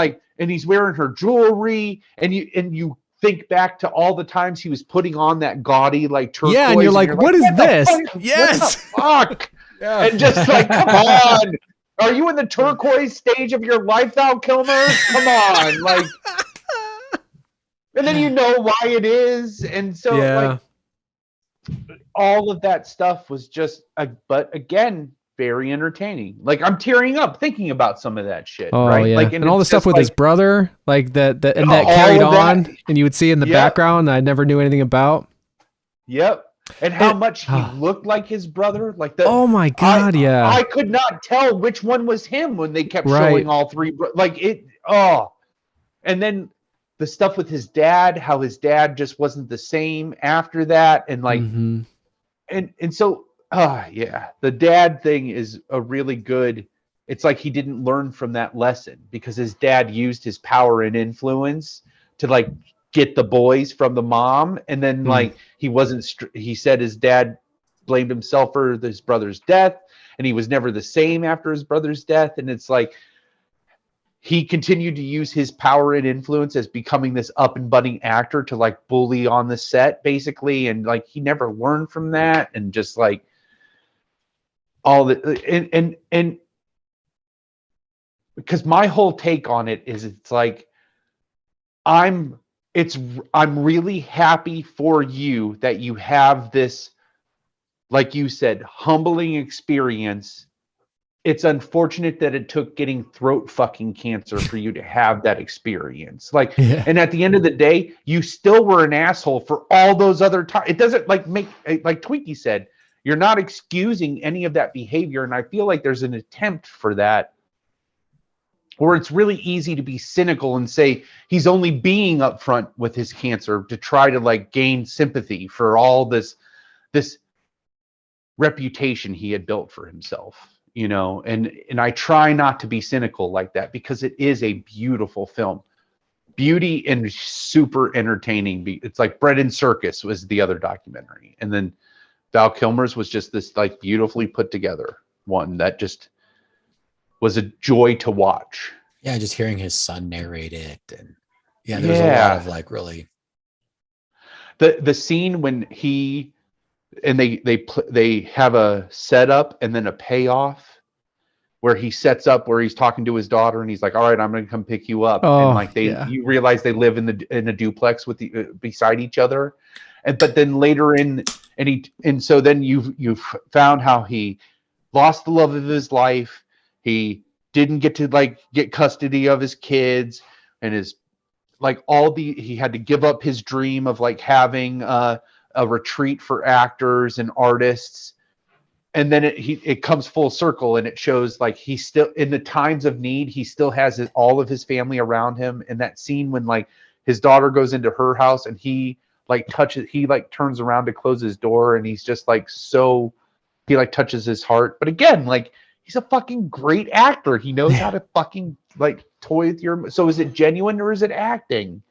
he's wearing her jewelry, and you think back to all the times he was putting on that gaudy like turquoise. Yeah, and you're like, what is this? Yes, what the fuck? Yeah. And just like, come on, are you in the turquoise stage of your life, Val Kilmer? Come on, like. And then you know why it is, and so like all of that stuff was just. But again, very entertaining. Like I'm tearing up thinking about some of that shit. Oh right? yeah, Like, and all the it's stuff just with like, his brother, like that and that all carried of that. on, and you would see in the Yep. background. I never knew anything about. Yep. And how much he looked like his brother. Like the Oh my God, yeah. I could not tell which one was him when they kept Right. showing all three. Like it. Oh, and then the stuff with his dad, how his dad just wasn't the same after that, and like, Mhm. and so, yeah, the dad thing is a really good. It's like he didn't learn from that lesson because his dad used his power and influence to like get the boys from the mom, and then like he wasn't. He said his dad blamed himself for his brother's death, and he was never the same after his brother's death, and it's like. He continued to use his power and influence as becoming this up and budding actor to like bully on the set basically. And like, he never learned from that. And just like all the, and because my whole take on it is it's like, I'm really happy for you that you have this, like you said, humbling experience. It's unfortunate that it took getting throat fucking cancer for you to have that experience. Like, and at the end of the day, you still were an asshole for all those other times. It doesn't like make, like Twinkie said, you're not excusing any of that behavior. And I feel like there's an attempt for that where it's really easy to be cynical and say he's only being upfront with his cancer to try to like gain sympathy for all this reputation he had built for himself. You know, and I try not to be cynical like that because it is a beautiful film. Beauty and super entertaining. It's like Bread and Circus was the other documentary. And then Val Kilmer's was just this like beautifully put together one that just was a joy to watch. Yeah, just hearing his son narrate it. And yeah, there's a lot of like really. The scene when he... And they have a setup and then a payoff where he sets up where he's talking to his daughter and he's like, all right, I'm going to come pick you up. Oh, and like you realize they live in a duplex with beside each other. But then later so then you've found how he lost the love of his life. He didn't get to like get custody of his kids and his like he had to give up his dream of like having a retreat for actors and artists, and then it comes full circle and it shows like he's still in the times of need, he still has all of his family around him. And that scene when like his daughter goes into her house and he turns around to close his door and he's just like he like touches his heart. But again, like he's a fucking great actor. He knows how to fucking like toy with your. So is it genuine or is it acting?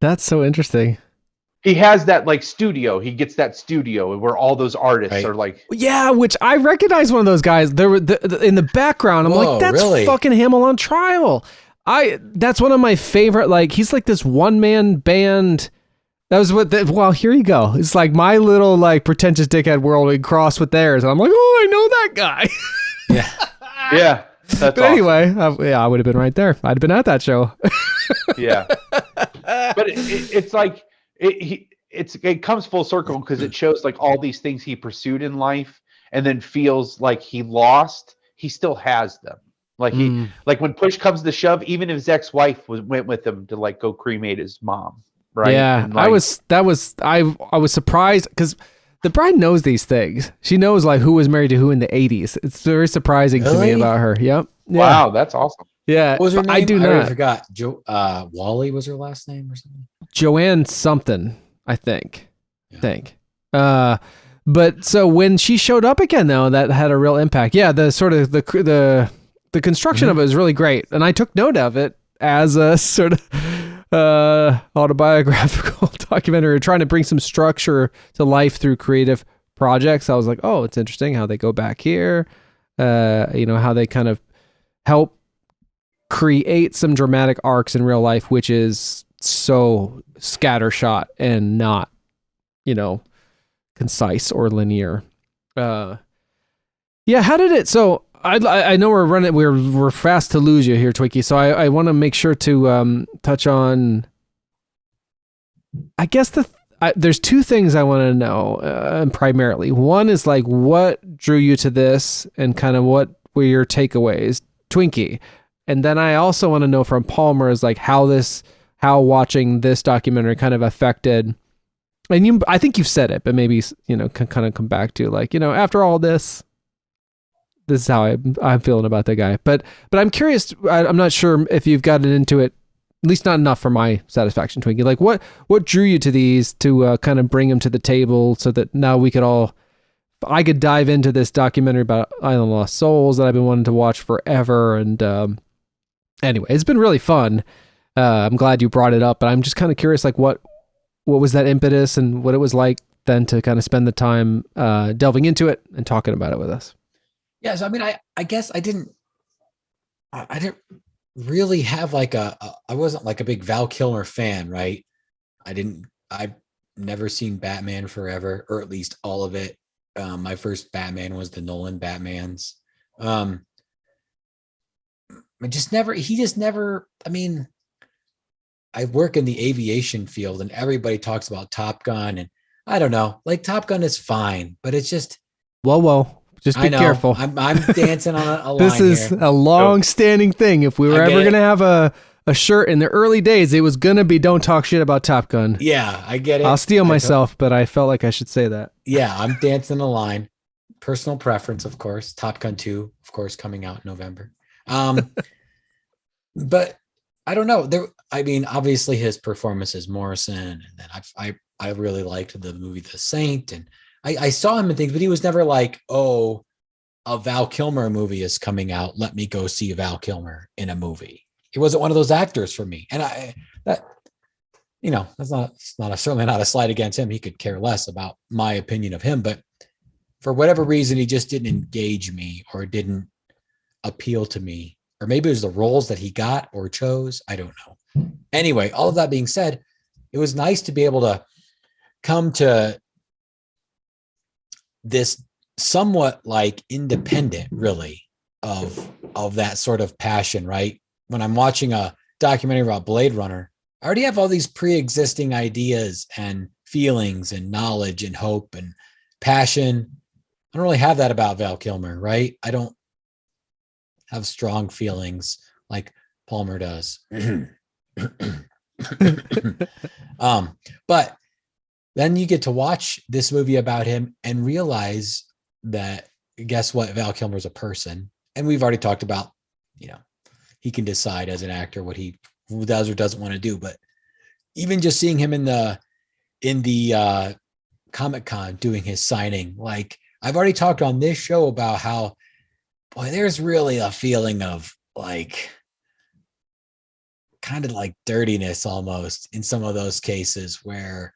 That's so interesting. He has that like studio. He gets that studio where all those artists are like. Yeah, which I recognize one of those guys. There were in the background. I'm like, that's really? fucking Hamlet on trial. That's one of my favorite. Like he's like this one man band. That was well, here you go. It's like my little like pretentious dickhead world would cross with theirs. And I'm like, oh, I know that guy. Yeah. That's but anyway, I would have been right there. I'd have been at that show. Yeah. But it's like. It comes full circle because it shows like all these things he pursued in life and then feels like he lost, he still has them. Like like when push comes to shove, even if his ex-wife went with him to like go cremate his mom. Right. Yeah. And, like, I was surprised because the bride knows these things. She knows like who was married to who in the 80s. It's very surprising to me about her. Yep. Yeah. Wow. That's awesome. Yeah. What was her name? I do not. already forgot. Wally was her last name or something. Joanne something, I think. But so when she showed up again, though, that had a real impact. Yeah, the sort of the construction of it was really great, and I took note of it as a sort of autobiographical documentary, trying to bring some structure to life through creative projects. I was like, oh, it's interesting how they go back here. How they kind of help create some dramatic arcs in real life, which is so scattershot and not, concise or linear. How did it? So I know we're fast to lose you here, Twinkie. So I want to make sure to touch on. I guess there's two things I want to know primarily. One is like, what drew you to this, and kind of what were your takeaways, Twinkie? And then I also want to know from Palmer is like how watching this documentary kind of affected. And I think you've said it, but maybe can kind of come back to like, after all this is how I'm feeling about that guy. But I'm curious. I'm not sure if you've gotten into it. At least not enough for my satisfaction, Twinkie. Like what drew you to these to kind of bring them to the table so that now I could dive into this documentary about Island of Lost Souls that I've been wanting to watch forever. And anyway, it's been really fun. I'm glad you brought it up, but I'm just kind of curious, like what was that impetus and what it was like then to kind of spend the time delving into it and talking about it with us. Yeah. So, I mean, I guess I didn't really have like I wasn't like a big Val Kilmer fan, right? I've never seen Batman Forever, or at least all of it. My first Batman was the Nolan Batmans. He just never, I mean, I work in the aviation field and everybody talks about Top Gun, and I don't know, like Top Gun is fine, but it's just, whoa. Just be careful. I'm dancing on a line. This is a long-standing thing. If we were ever going to have a shirt in the early days, it was going to be "Don't talk shit about Top Gun." Yeah, I get it. I'll steal myself, but I felt like I should say that. Yeah, I'm dancing the line. Personal preference, of course. Top Gun 2, of course, coming out in November. But I don't know. I mean, obviously his performance as Morrison, and then I really liked the movie The Saint, and I saw him in things, but he was never like, oh, a Val Kilmer movie is coming out, let me go see Val Kilmer in a movie. He wasn't one of those actors for me. And that's certainly not a slight against him. He could care less about my opinion of him, but for whatever reason, he just didn't engage me or didn't appeal to me. Or maybe it was the roles that he got or chose. I don't know. Anyway, all of that being said, it was nice to be able to come to this somewhat like independent really of that sort of passion, right? When I'm watching a documentary about Blade Runner, I already have all these pre-existing ideas and feelings and knowledge and hope and passion. I don't really have that about Val Kilmer, right? I don't have strong feelings like Palmer does. But then you get to watch this movie about him and realize that, guess what? Val Kilmer's a person. And we've already talked about, he can decide as an actor what he does or doesn't want to do. But even just seeing him in the Comic-Con doing his signing, like I've already talked on this show about how, boy, there's really a feeling of like, kind of like dirtiness almost in some of those cases where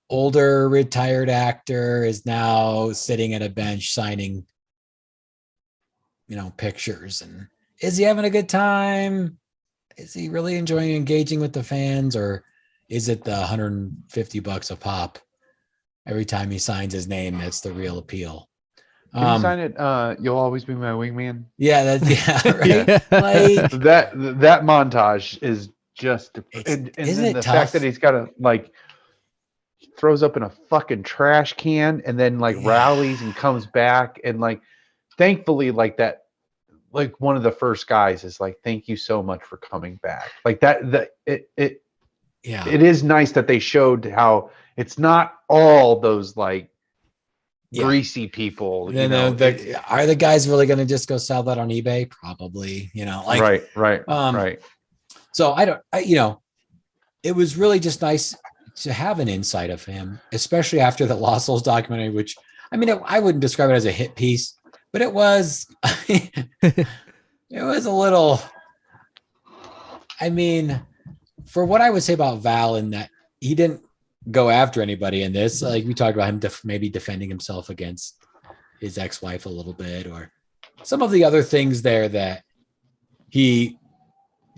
older retired actor is now sitting at a bench signing, pictures. And is he having a good time? Is he really enjoying engaging with the fans, or is it the $150 a pop every time he signs his name? That's the real appeal. Can you sign it? You'll always be my wingman. Yeah, right. Like that montage is just, and then the fact that he's got to like throws up in a fucking trash can and then like rallies and comes back, and like thankfully like that, like one of the first guys is like, thank you so much for coming back. Like it is nice that they showed how it's not all those like greasy people. Are the guys really going to just go sell that on eBay? Probably, right. So it was really just nice to have an insight of him, especially after the Lost Souls documentary, which, I mean, I wouldn't describe it as a hit piece, but it was, it was a little, I mean, for what I would say about Val, in that he didn't go after anybody in this. Like we talked about him maybe defending himself against his ex-wife a little bit, or some of the other things there that he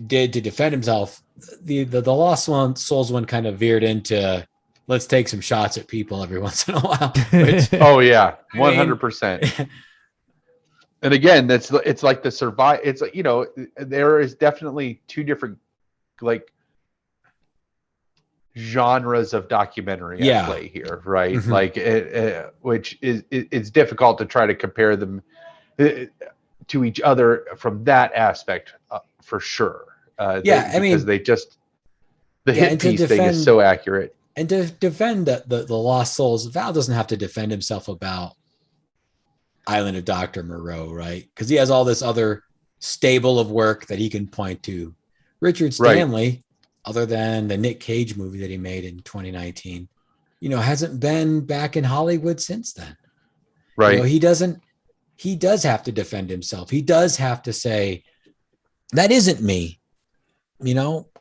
did to defend himself. The Lost Souls one kind of veered into, let's take some shots at people every once in a while. Which, 100%. And again, it's like the survive. It's like, there is definitely two different, like, genres of documentary Yeah. at play here, right? Mhm. Like, which is it's difficult to try to compare them to each other from that aspect, for sure. Yeah, I mean- because they just the Yeah, hit and to piece thing is defend- so accurate. And to defend the Lost Souls, Val doesn't have to defend himself about Island of Dr. Moreau, right? Because he has all this other stable of work that he can point to. Richard Stanley, other than the Nick Cage movie that he made in 2019, hasn't been back in Hollywood since then. Right. He does have to defend himself. He does have to say, that isn't me.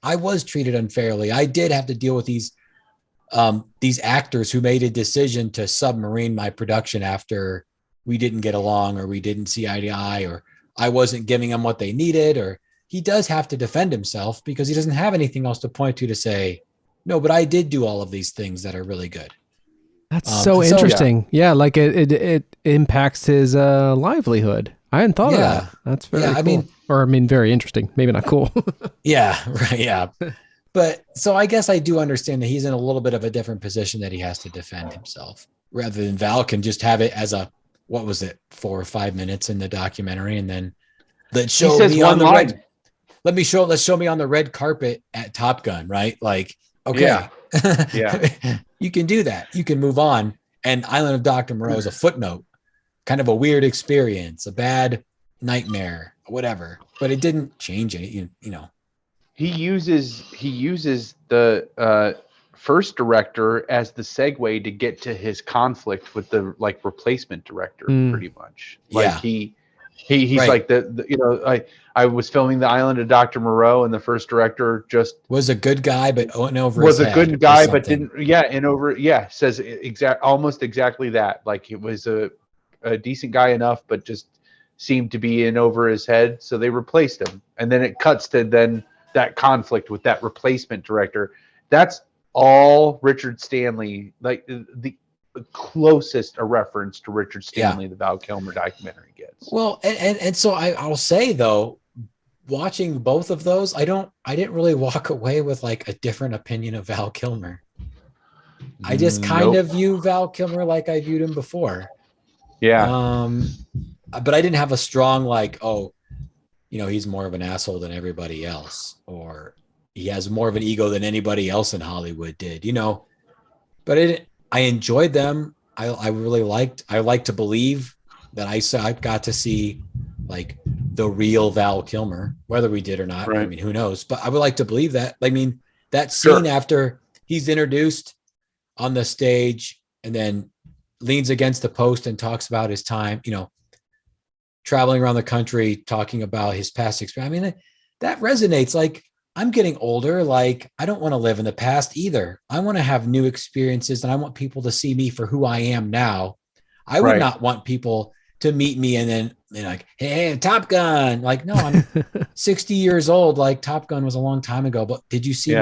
I was treated unfairly. I did have to deal with these actors who made a decision to submarine my production after we didn't get along, or we didn't see eye to eye, or I wasn't giving them what they needed. Or he does have to defend himself because he doesn't have anything else to point to say, no, but I did do all of these things that are really good. That's so interesting. Yeah, like it impacts his livelihood. I hadn't thought of that. That's very cool. I mean, very interesting. Maybe not cool. Yeah, right. Yeah. But so I guess I do understand that he's in a little bit of a different position, that he has to defend himself, rather than Val can just have it as a, 4 or 5 minutes in the documentary, and then let's show me on the red. Let's show me on the red carpet at Top Gun, right? Like, okay, yeah. You can do that. You can move on. And Island of Dr. Moreau is a footnote, kind of a weird experience, a bad nightmare, whatever. But it didn't change it, He uses the first director as the segue to get to his conflict with the replacement director, pretty much. He's right. Like I was filming the Island of Dr. Moreau, and the first director just was a good guy, but went over was his a head good guy, or but something. didn't. Says almost exactly that. Like, it was a decent guy enough, but just seemed to be in over his head, so they replaced him. And then it cuts to that conflict with that replacement director. That's all Richard Stanley, like the closest a reference to Richard Stanley the Val Kilmer documentary gets. Well, and so I'll say, though, watching both of those, I didn't really walk away with like a different opinion of Val Kilmer. I just kind of view Val Kilmer like I viewed him before. Yeah. But I didn't have a strong he's more of an asshole than everybody else, or he has more of an ego than anybody else in Hollywood did, But I enjoyed them. I like to believe that I got to see like the real Val Kilmer, whether we did or not. Right. I mean, who knows? But I would like to believe that. I mean, that scene after he's introduced on the stage and then leans against the post and talks about his time, traveling around the country, talking about his past experience. I mean, that resonates. Like, I'm getting older. Like, I don't want to live in the past either. I want to have new experiences, and I want people to see me for who I am now. I would not want people to meet me and then like, hey, Top Gun. Like, no, I'm 60 years old. Like, Top Gun was a long time ago. But did you see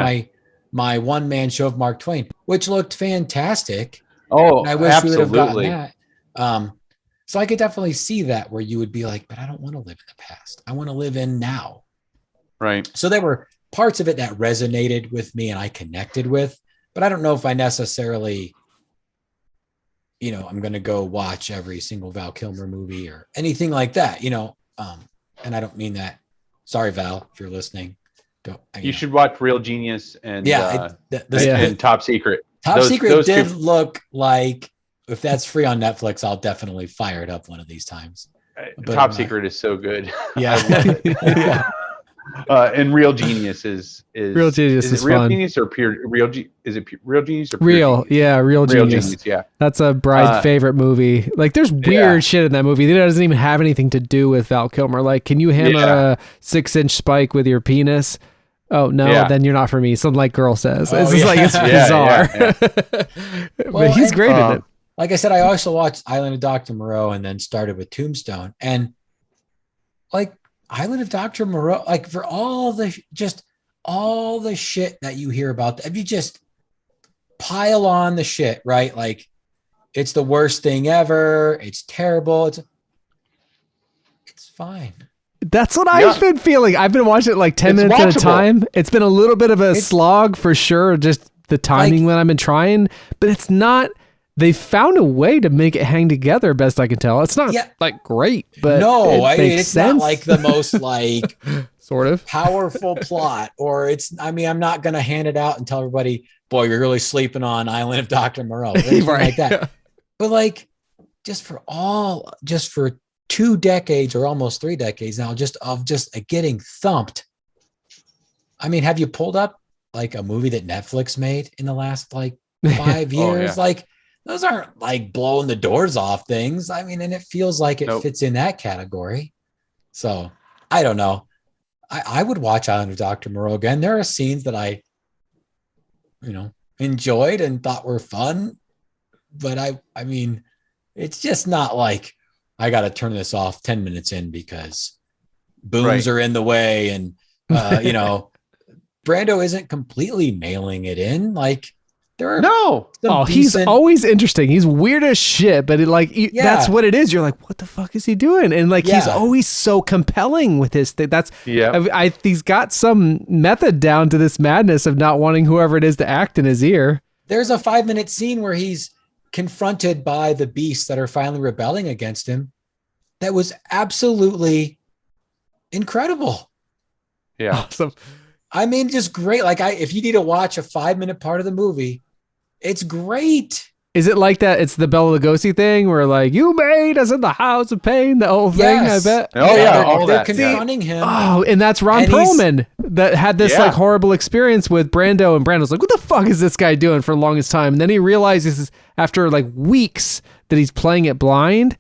my one-man show of Mark Twain, which looked fantastic? Oh, and I wish we would have absolutely. gotten that. So I could definitely see that, where you would be like, but I don't want to live in the past. I want to live in now. Right. So there were parts of it that resonated with me and I connected with, but I don't know if I necessarily, I'm going to go watch every single Val Kilmer movie or anything like that, and I don't mean that. Sorry, Val, if you're listening. You should watch Real Genius and and Top Secret. Top Secret did look like, if that's free on Netflix, I'll definitely fire it up one of these times. Top Secret is so good. Yeah. I love it. And Real Genius is Real Genius is Real fun. Genius or pure Real is it Real Genius or Pure Real Genius? yeah Real Genius. Yeah, that's a bride's favorite movie. Like, there's weird shit in that movie that doesn't even have anything to do with Val Kilmer. Like, can you hammer a 6-inch spike with your penis? Oh no, then you're not for me. Some like girl says. It's just like, it's bizarre. But he's great in it. Like I said, I also watched Island of Dr. Moreau and then started with Tombstone. And like Island of Dr. Moreau, like, for all the shit that you hear about, if you just pile on the shit, right? Like, it's the worst thing ever. It's terrible. It's fine. That's what I've been feeling. I've been watching it like 10 minutes at a time. It's been a little bit of a slog for sure, just the timing that I've been trying, but it's not. They found a way to make it hang together, best I can tell. It's not like great, but it's not like the most like sort of powerful plot, or I'm not going to hand it out and tell everybody, boy, you're really sleeping on Island of Dr. Moreau, or anything like that. But like, just for 2 decades or almost 3 decades now, just getting thumped. I mean, have you pulled up like a movie that Netflix made in the last like 5 years? Like, those aren't like blowing the doors off things. I mean, and it feels like it fits in that category. So I don't know. I would watch Island of Dr. Moreau again. There are scenes that I, enjoyed and thought were fun, but I mean, it's just not like I got to turn this off 10 minutes in because booms are in the way. And, Brando isn't completely mailing it in. Like, there are he's always interesting. He's weird as shit, but that's what it is. You're like, what the fuck is he doing? And like, he's always so compelling with his thing. He's got some method down to this madness of not wanting whoever it is to act in his ear. There's a 5-minute scene where he's confronted by the beasts that are finally rebelling against him. That was absolutely incredible. Yeah. Awesome. I mean, just great. Like, if you need to watch a 5-minute part of the movie, it's great. Is it like that? It's the Bela Lugosi thing where like, you made us in the house of pain, the whole thing, I bet. Oh yeah. They're confronting him. Oh, and that's Ron Perlman that had this like horrible experience with Brando, and Brando's like, what the fuck is this guy doing for the longest time? And then he realizes after like weeks that he's playing it blind,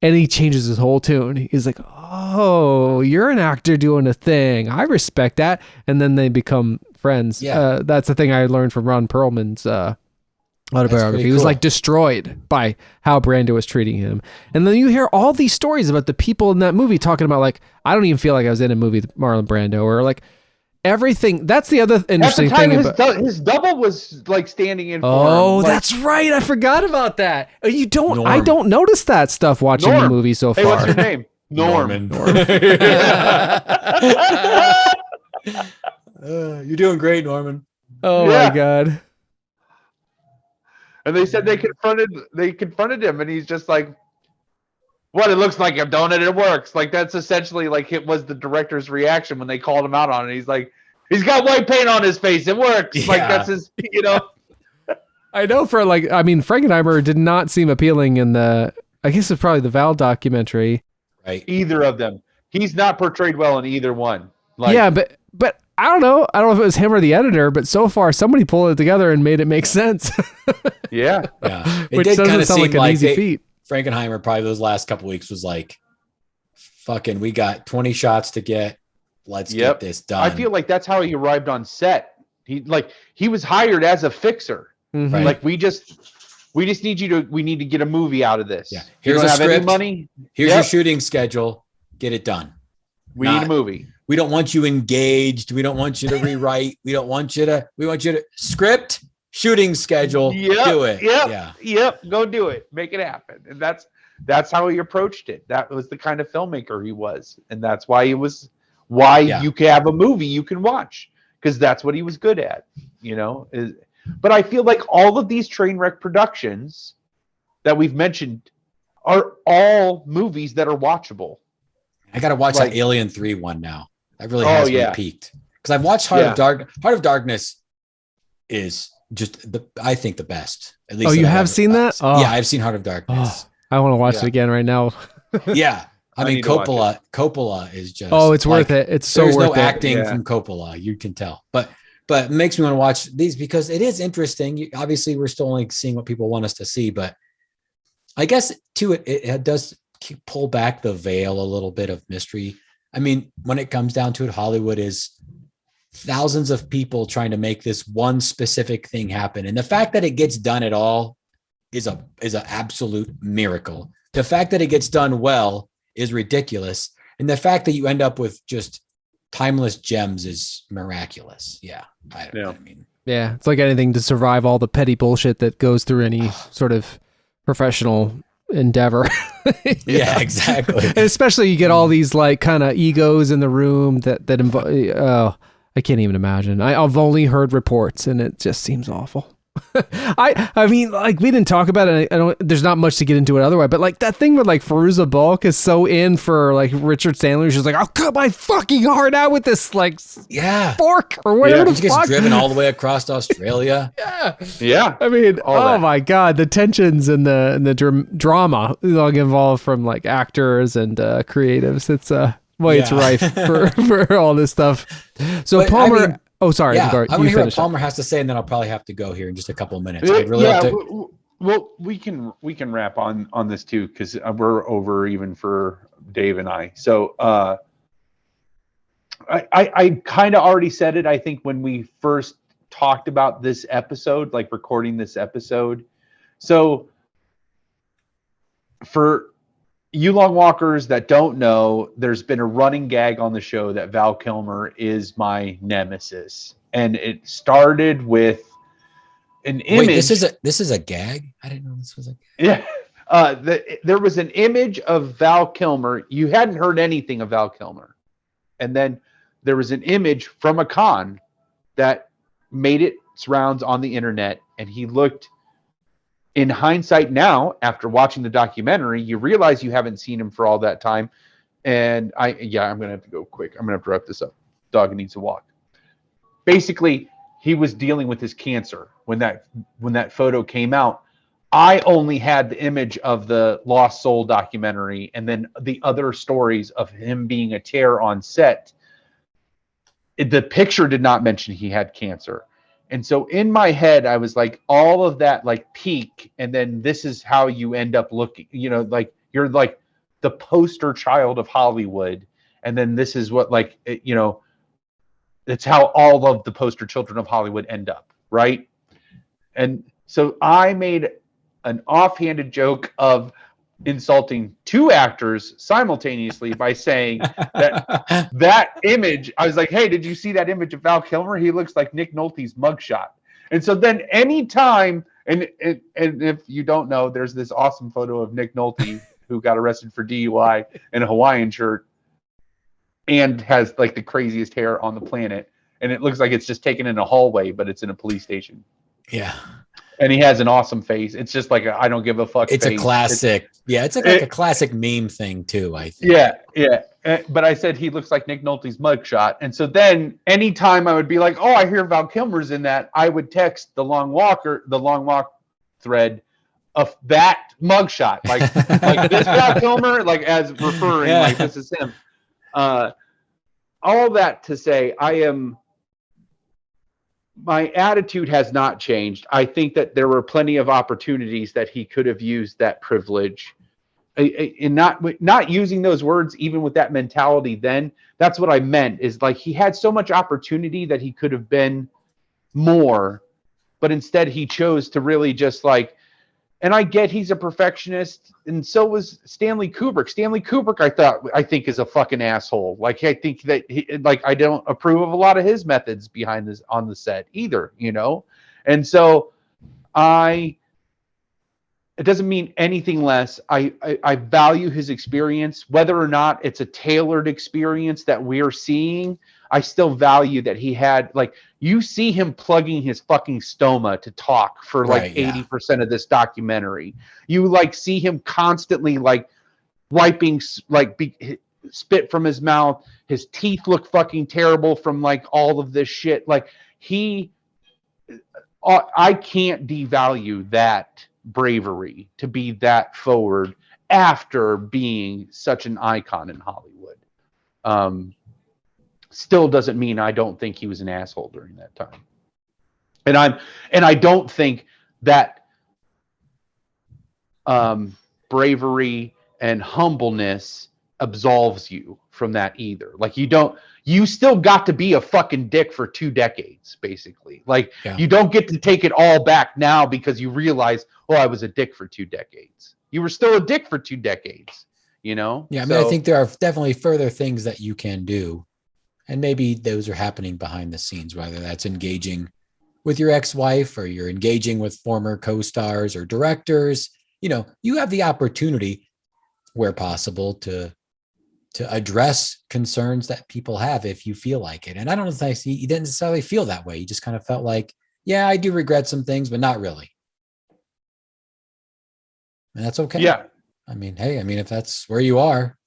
and he changes his whole tune. He's like, oh, you're an actor doing a thing. I respect that. And then they become friends. Yeah. That's the thing I learned from Ron Perlman's autobiography. He was like destroyed by how Brando was treating him. And then you hear all these stories about the people in that movie talking about like, I don't even feel like I was in a movie with Marlon Brando, or like everything. That's the other interesting thing. His double was like standing in for him. Oh, that's right. I forgot about that. I don't notice that stuff watching the movie so far. Hey, what's your name? Norman. You're doing great, Norman. Oh my God. And they said they confronted him, and he's just like, what, it looks like I'm doing it, it works. Like, that's essentially like it was the director's reaction when they called him out on it. He's like, he's got white paint on his face, it works. Yeah. Like, that's his, I know for like, I mean, Frankenheimer did not seem appealing in I guess it's probably the Val documentary. Right. Either of them. He's not portrayed well in either one. Like, yeah, but I don't know. I don't know if it was him or the editor, but so far somebody pulled it together and made it make sense. Yeah. It Which did doesn't kind of sound seem like an easy feat. Frankenheimer probably those last couple weeks was like, fucking, we got 20 shots to get. Let's get this done. I feel like that's how he arrived on set. He was hired as a fixer. Mm-hmm. Right. Like, we need to get a movie out of this. Yeah. Here's a script. any money. Here's your shooting schedule. Get it done. We need a movie. We don't want you engaged. We don't want you to rewrite. We want you to script, shooting schedule. Do it. Yep. Go do it. Make it happen. And that's how he approached it. That was the kind of filmmaker he was. And that's why you can have a movie you can watch, because that's what he was good at, But I feel like all of these train wreck productions that we've mentioned are all movies that are watchable. I got to watch that Alien 3 one now. That really has me peaked. Because I've watched Heart of Darkness is just, I think, the best. At least. Oh, you have seen that? Oh. Yeah, I've seen Heart of Darkness. I want to watch it again right now. Yeah. I mean, Coppola is just... Oh, it's worth it. It's so worth it. There's no acting from Coppola. You can tell. But it makes me want to watch these because it is interesting. Obviously, we're still only seeing what people want us to see. But I guess, too, it does pull back the veil a little bit of mystery. I mean, when it comes down to it, Hollywood is thousands of people trying to make this one specific thing happen. And the fact that it gets done at all is an absolute miracle. The fact that it gets done well is ridiculous. And the fact that you end up with just timeless gems is miraculous. Yeah. I mean, yeah, it's like anything to survive all the petty bullshit that goes through any sort of professional endeavor. Yeah, exactly. And especially you get all these like kind of egos in the room that involve. I can't even imagine. I've only heard reports, and it just seems awful. I mean, like, we didn't talk about it. I don't. There's not much to get into it otherwise. But like that thing with like Fairuza Balk is so in for like Richard Stanley. She's like, I'll cut my fucking heart out with this like fork or whatever. He gets driven all the way across Australia. Yeah. I mean, that. my god, the tensions and the drama like involved from like actors and creatives. It's it's rife for all this stuff. So But, Palmer. I mean, oh, sorry. I want to hear what finish Palmer has to say, and then I'll probably have to go here in just a couple of minutes. I'd really have to. Well, we can wrap on this too, because we're over even for Dave and I. So I kind of already said it, I think, when we first talked about this episode, like recording this episode. So for you long walkers that don't know, there's been a running gag on the show that Val Kilmer is my nemesis. And it started with an image. Wait, this is a gag? I didn't know this was a gag. Yeah. There was an image of Val Kilmer. You hadn't heard anything of Val Kilmer. And then there was an image from a con that made its rounds on the internet. And he looked, in hindsight now, after watching the documentary, you realize you haven't seen him for all that time. And I'm going to have to go quick. I'm going to have to wrap this up. Dog needs to walk. Basically, he was dealing with his cancer when that photo came out. I only had the image of the Lost Soul documentary and then the other stories of him being a terror on set. The picture did not mention he had cancer. And so in my head, I was like, all of that like peak, and then this is how you end up looking, like you're like the poster child of Hollywood. And then this is what it's how all of the poster children of Hollywood end up, right? And so I made an offhanded joke of insulting two actors simultaneously by saying that image, I was like, hey, did you see that image of Val Kilmer? He looks like Nick Nolte's mugshot. And so then anytime, and if you don't know, there's this awesome photo of Nick Nolte who got arrested for DUI in a Hawaiian shirt and has like the craziest hair on the planet. And it looks like it's just taken in a hallway, but it's in a police station. Yeah. And he has an awesome face. It's just like I don't give a fuck. It's face. a classic. It's like a classic meme thing too, I think. Yeah. But I said he looks like Nick Nolte's mugshot. And so then anytime I would be like, oh, I hear Val Kilmer's in that, I would text the long walk thread of that mugshot. Like this Val Kilmer, like as referring, like this is him. All that to say, my attitude has not changed. I think that there were plenty of opportunities that he could have used that privilege, and not using those words, even with that mentality. Then that's what I meant, is like he had so much opportunity that he could have been more, but instead he chose to really just like, and I get he's a perfectionist, and so was Stanley Kubrick. Stanley Kubrick, I think is a fucking asshole. Like I think that I don't approve of a lot of his methods behind this on the set either, And so it doesn't mean anything less. I value his experience, whether or not it's a tailored experience that we're seeing. I still value that he had, like, you see him plugging his fucking stoma to talk for like 80% of this documentary. You like see him constantly like wiping spit from his mouth. His teeth look fucking terrible from like all of this shit. Like I can't devalue that bravery to be that forward after being such an icon in Hollywood. Still doesn't mean I don't think he was an asshole during that time. And I don't think that bravery and humbleness absolves you from that either. Like you still got to be a fucking dick for 2 decades, basically. Like you don't get to take it all back now because you realize, oh, I was a dick for 2 decades. You were still a dick for 2 decades, Yeah, I mean, I think there are definitely further things that you can do. And maybe those are happening behind the scenes, whether that's engaging with your ex-wife or you're engaging with former co-stars or directors. You have the opportunity, where possible, to to address concerns that people have if you feel like it. And I don't know if you didn't necessarily feel that way. You just kind of felt like, yeah, I do regret some things, but not really. And that's okay. Yeah. I mean, hey, if that's where you are,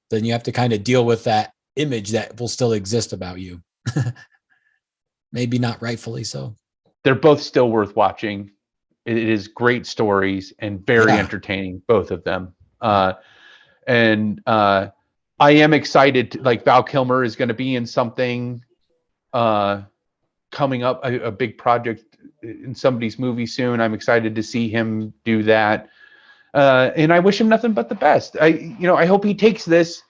then you have to kind of deal with that image that will still exist about you. Maybe not rightfully so. They're both still worth watching. It is great stories and very entertaining, both of them. And I am excited. Like Val Kilmer is going to be in something coming up, a big project in somebody's movie soon. I'm excited to see him do that. And I wish him nothing but the best. I hope he takes this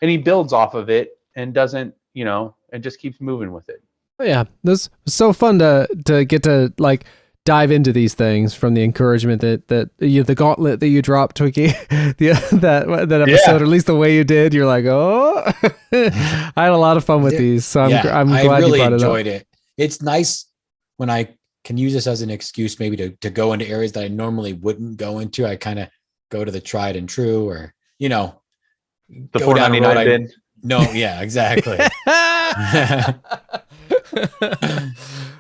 and he builds off of it and doesn't, and just keeps moving with it. Yeah, this was so fun to get to like dive into these things, from the encouragement that the gauntlet that you dropped, Twinkie, that episode, or at least the way you did. You're like, oh, I had a lot of fun with these, so I'm glad really you brought enjoyed it up. it. It's nice when I can use this as an excuse, maybe to go into areas that I normally wouldn't go into. I kind of go to the tried and true, or the go down a road. bin. No, yeah, exactly.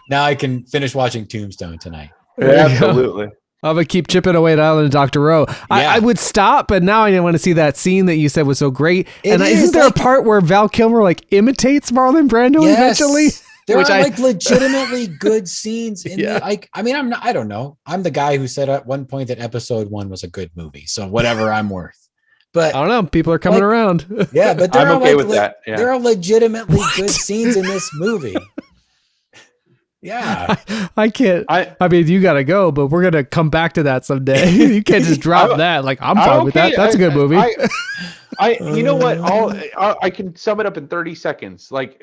Now I can finish watching Tombstone tonight. Absolutely. I'm gonna keep chipping away at Island of Dr. Moreau. I would stop, but now I want to see that scene that you said was so great. Isn't there a part where Val Kilmer like imitates Marlon Brando eventually? There are legitimately good scenes in I don't know. I'm the guy who said at one point that episode 1 was a good movie. So whatever I'm worth. But I don't know. People are coming around. Yeah, but I'm okay with that. Yeah. There are legitimately good scenes in this movie. Yeah. I can't. I mean, you got to go, but we're going to come back to that someday. You can't just drop that. Like, I'm fine with that. That's a good movie. You know what? I can sum it up in 30 seconds. Like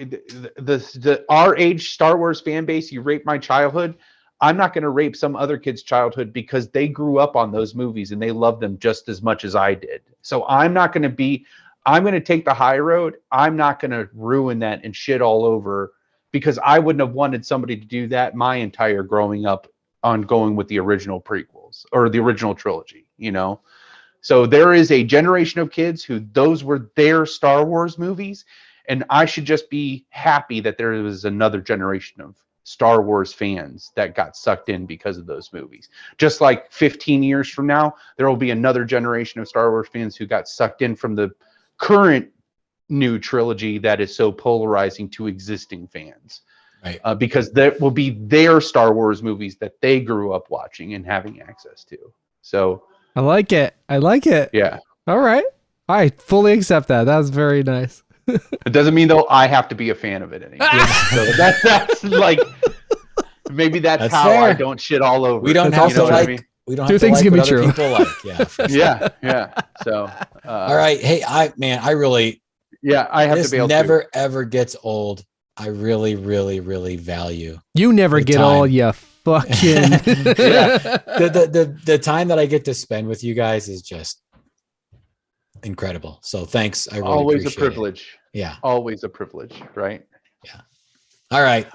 our age Star Wars fan base, you rape my childhood. I'm not going to rape some other kid's childhood because they grew up on those movies and they love them just as much as I did. So I'm going to take the high road. I'm not going to ruin that and shit all over, because I wouldn't have wanted somebody to do that my entire growing up on going with the original prequels or the original trilogy, So there is a generation of kids who those were their Star Wars movies, and I should just be happy that there was another generation of Star Wars fans that got sucked in because of those movies. Just like 15 years from now, there will be another generation of Star Wars fans who got sucked in from the current new trilogy that is so polarizing to existing fans. Right. Because that will be their Star Wars movies that they grew up watching and having access to. So I like it. Yeah. All right. I fully accept that. That's very nice. It doesn't mean though I have to be a fan of it anymore. So that's like, maybe that's how fair. I don't shit all over. We don't have to like. We don't have to like what other people like. Yeah. For sure. Yeah. So. All right. Hey, I really. Yeah, I have this to be able never to. Ever gets old. I really, really, really value. You never get old, you fucking. The time that I get to spend with you guys is just incredible. So thanks. I really always a appreciate privilege. It. Yeah, always a privilege. Right. Yeah. All right.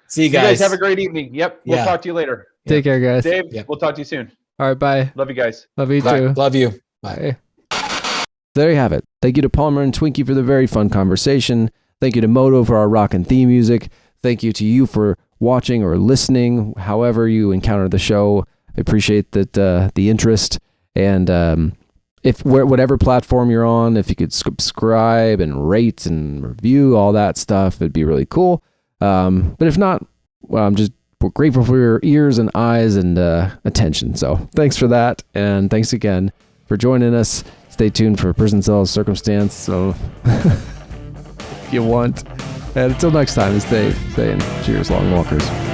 See you guys. You guys have a great evening. Yep. We'll talk to you later. Take care, guys. Dave, we'll talk to you soon. All right. Bye. Love you guys. Love you Bye. too. Love you. Bye. There you have it. Thank you to Palmer and Twinkie for the very fun conversation. Thank you to Moto for our rock and theme music. Thank you to you for watching or listening, however you encounter the show. I appreciate that the interest. And if whatever platform you're on, if you could subscribe and rate and review all that stuff, it'd be really cool. But if not, well, I'm just grateful for your ears and eyes and attention. So thanks for that. And thanks again for joining us. Stay tuned for Prison Cell's Circumstance. So if you want. And until next time, it's Dave saying cheers, long walkers.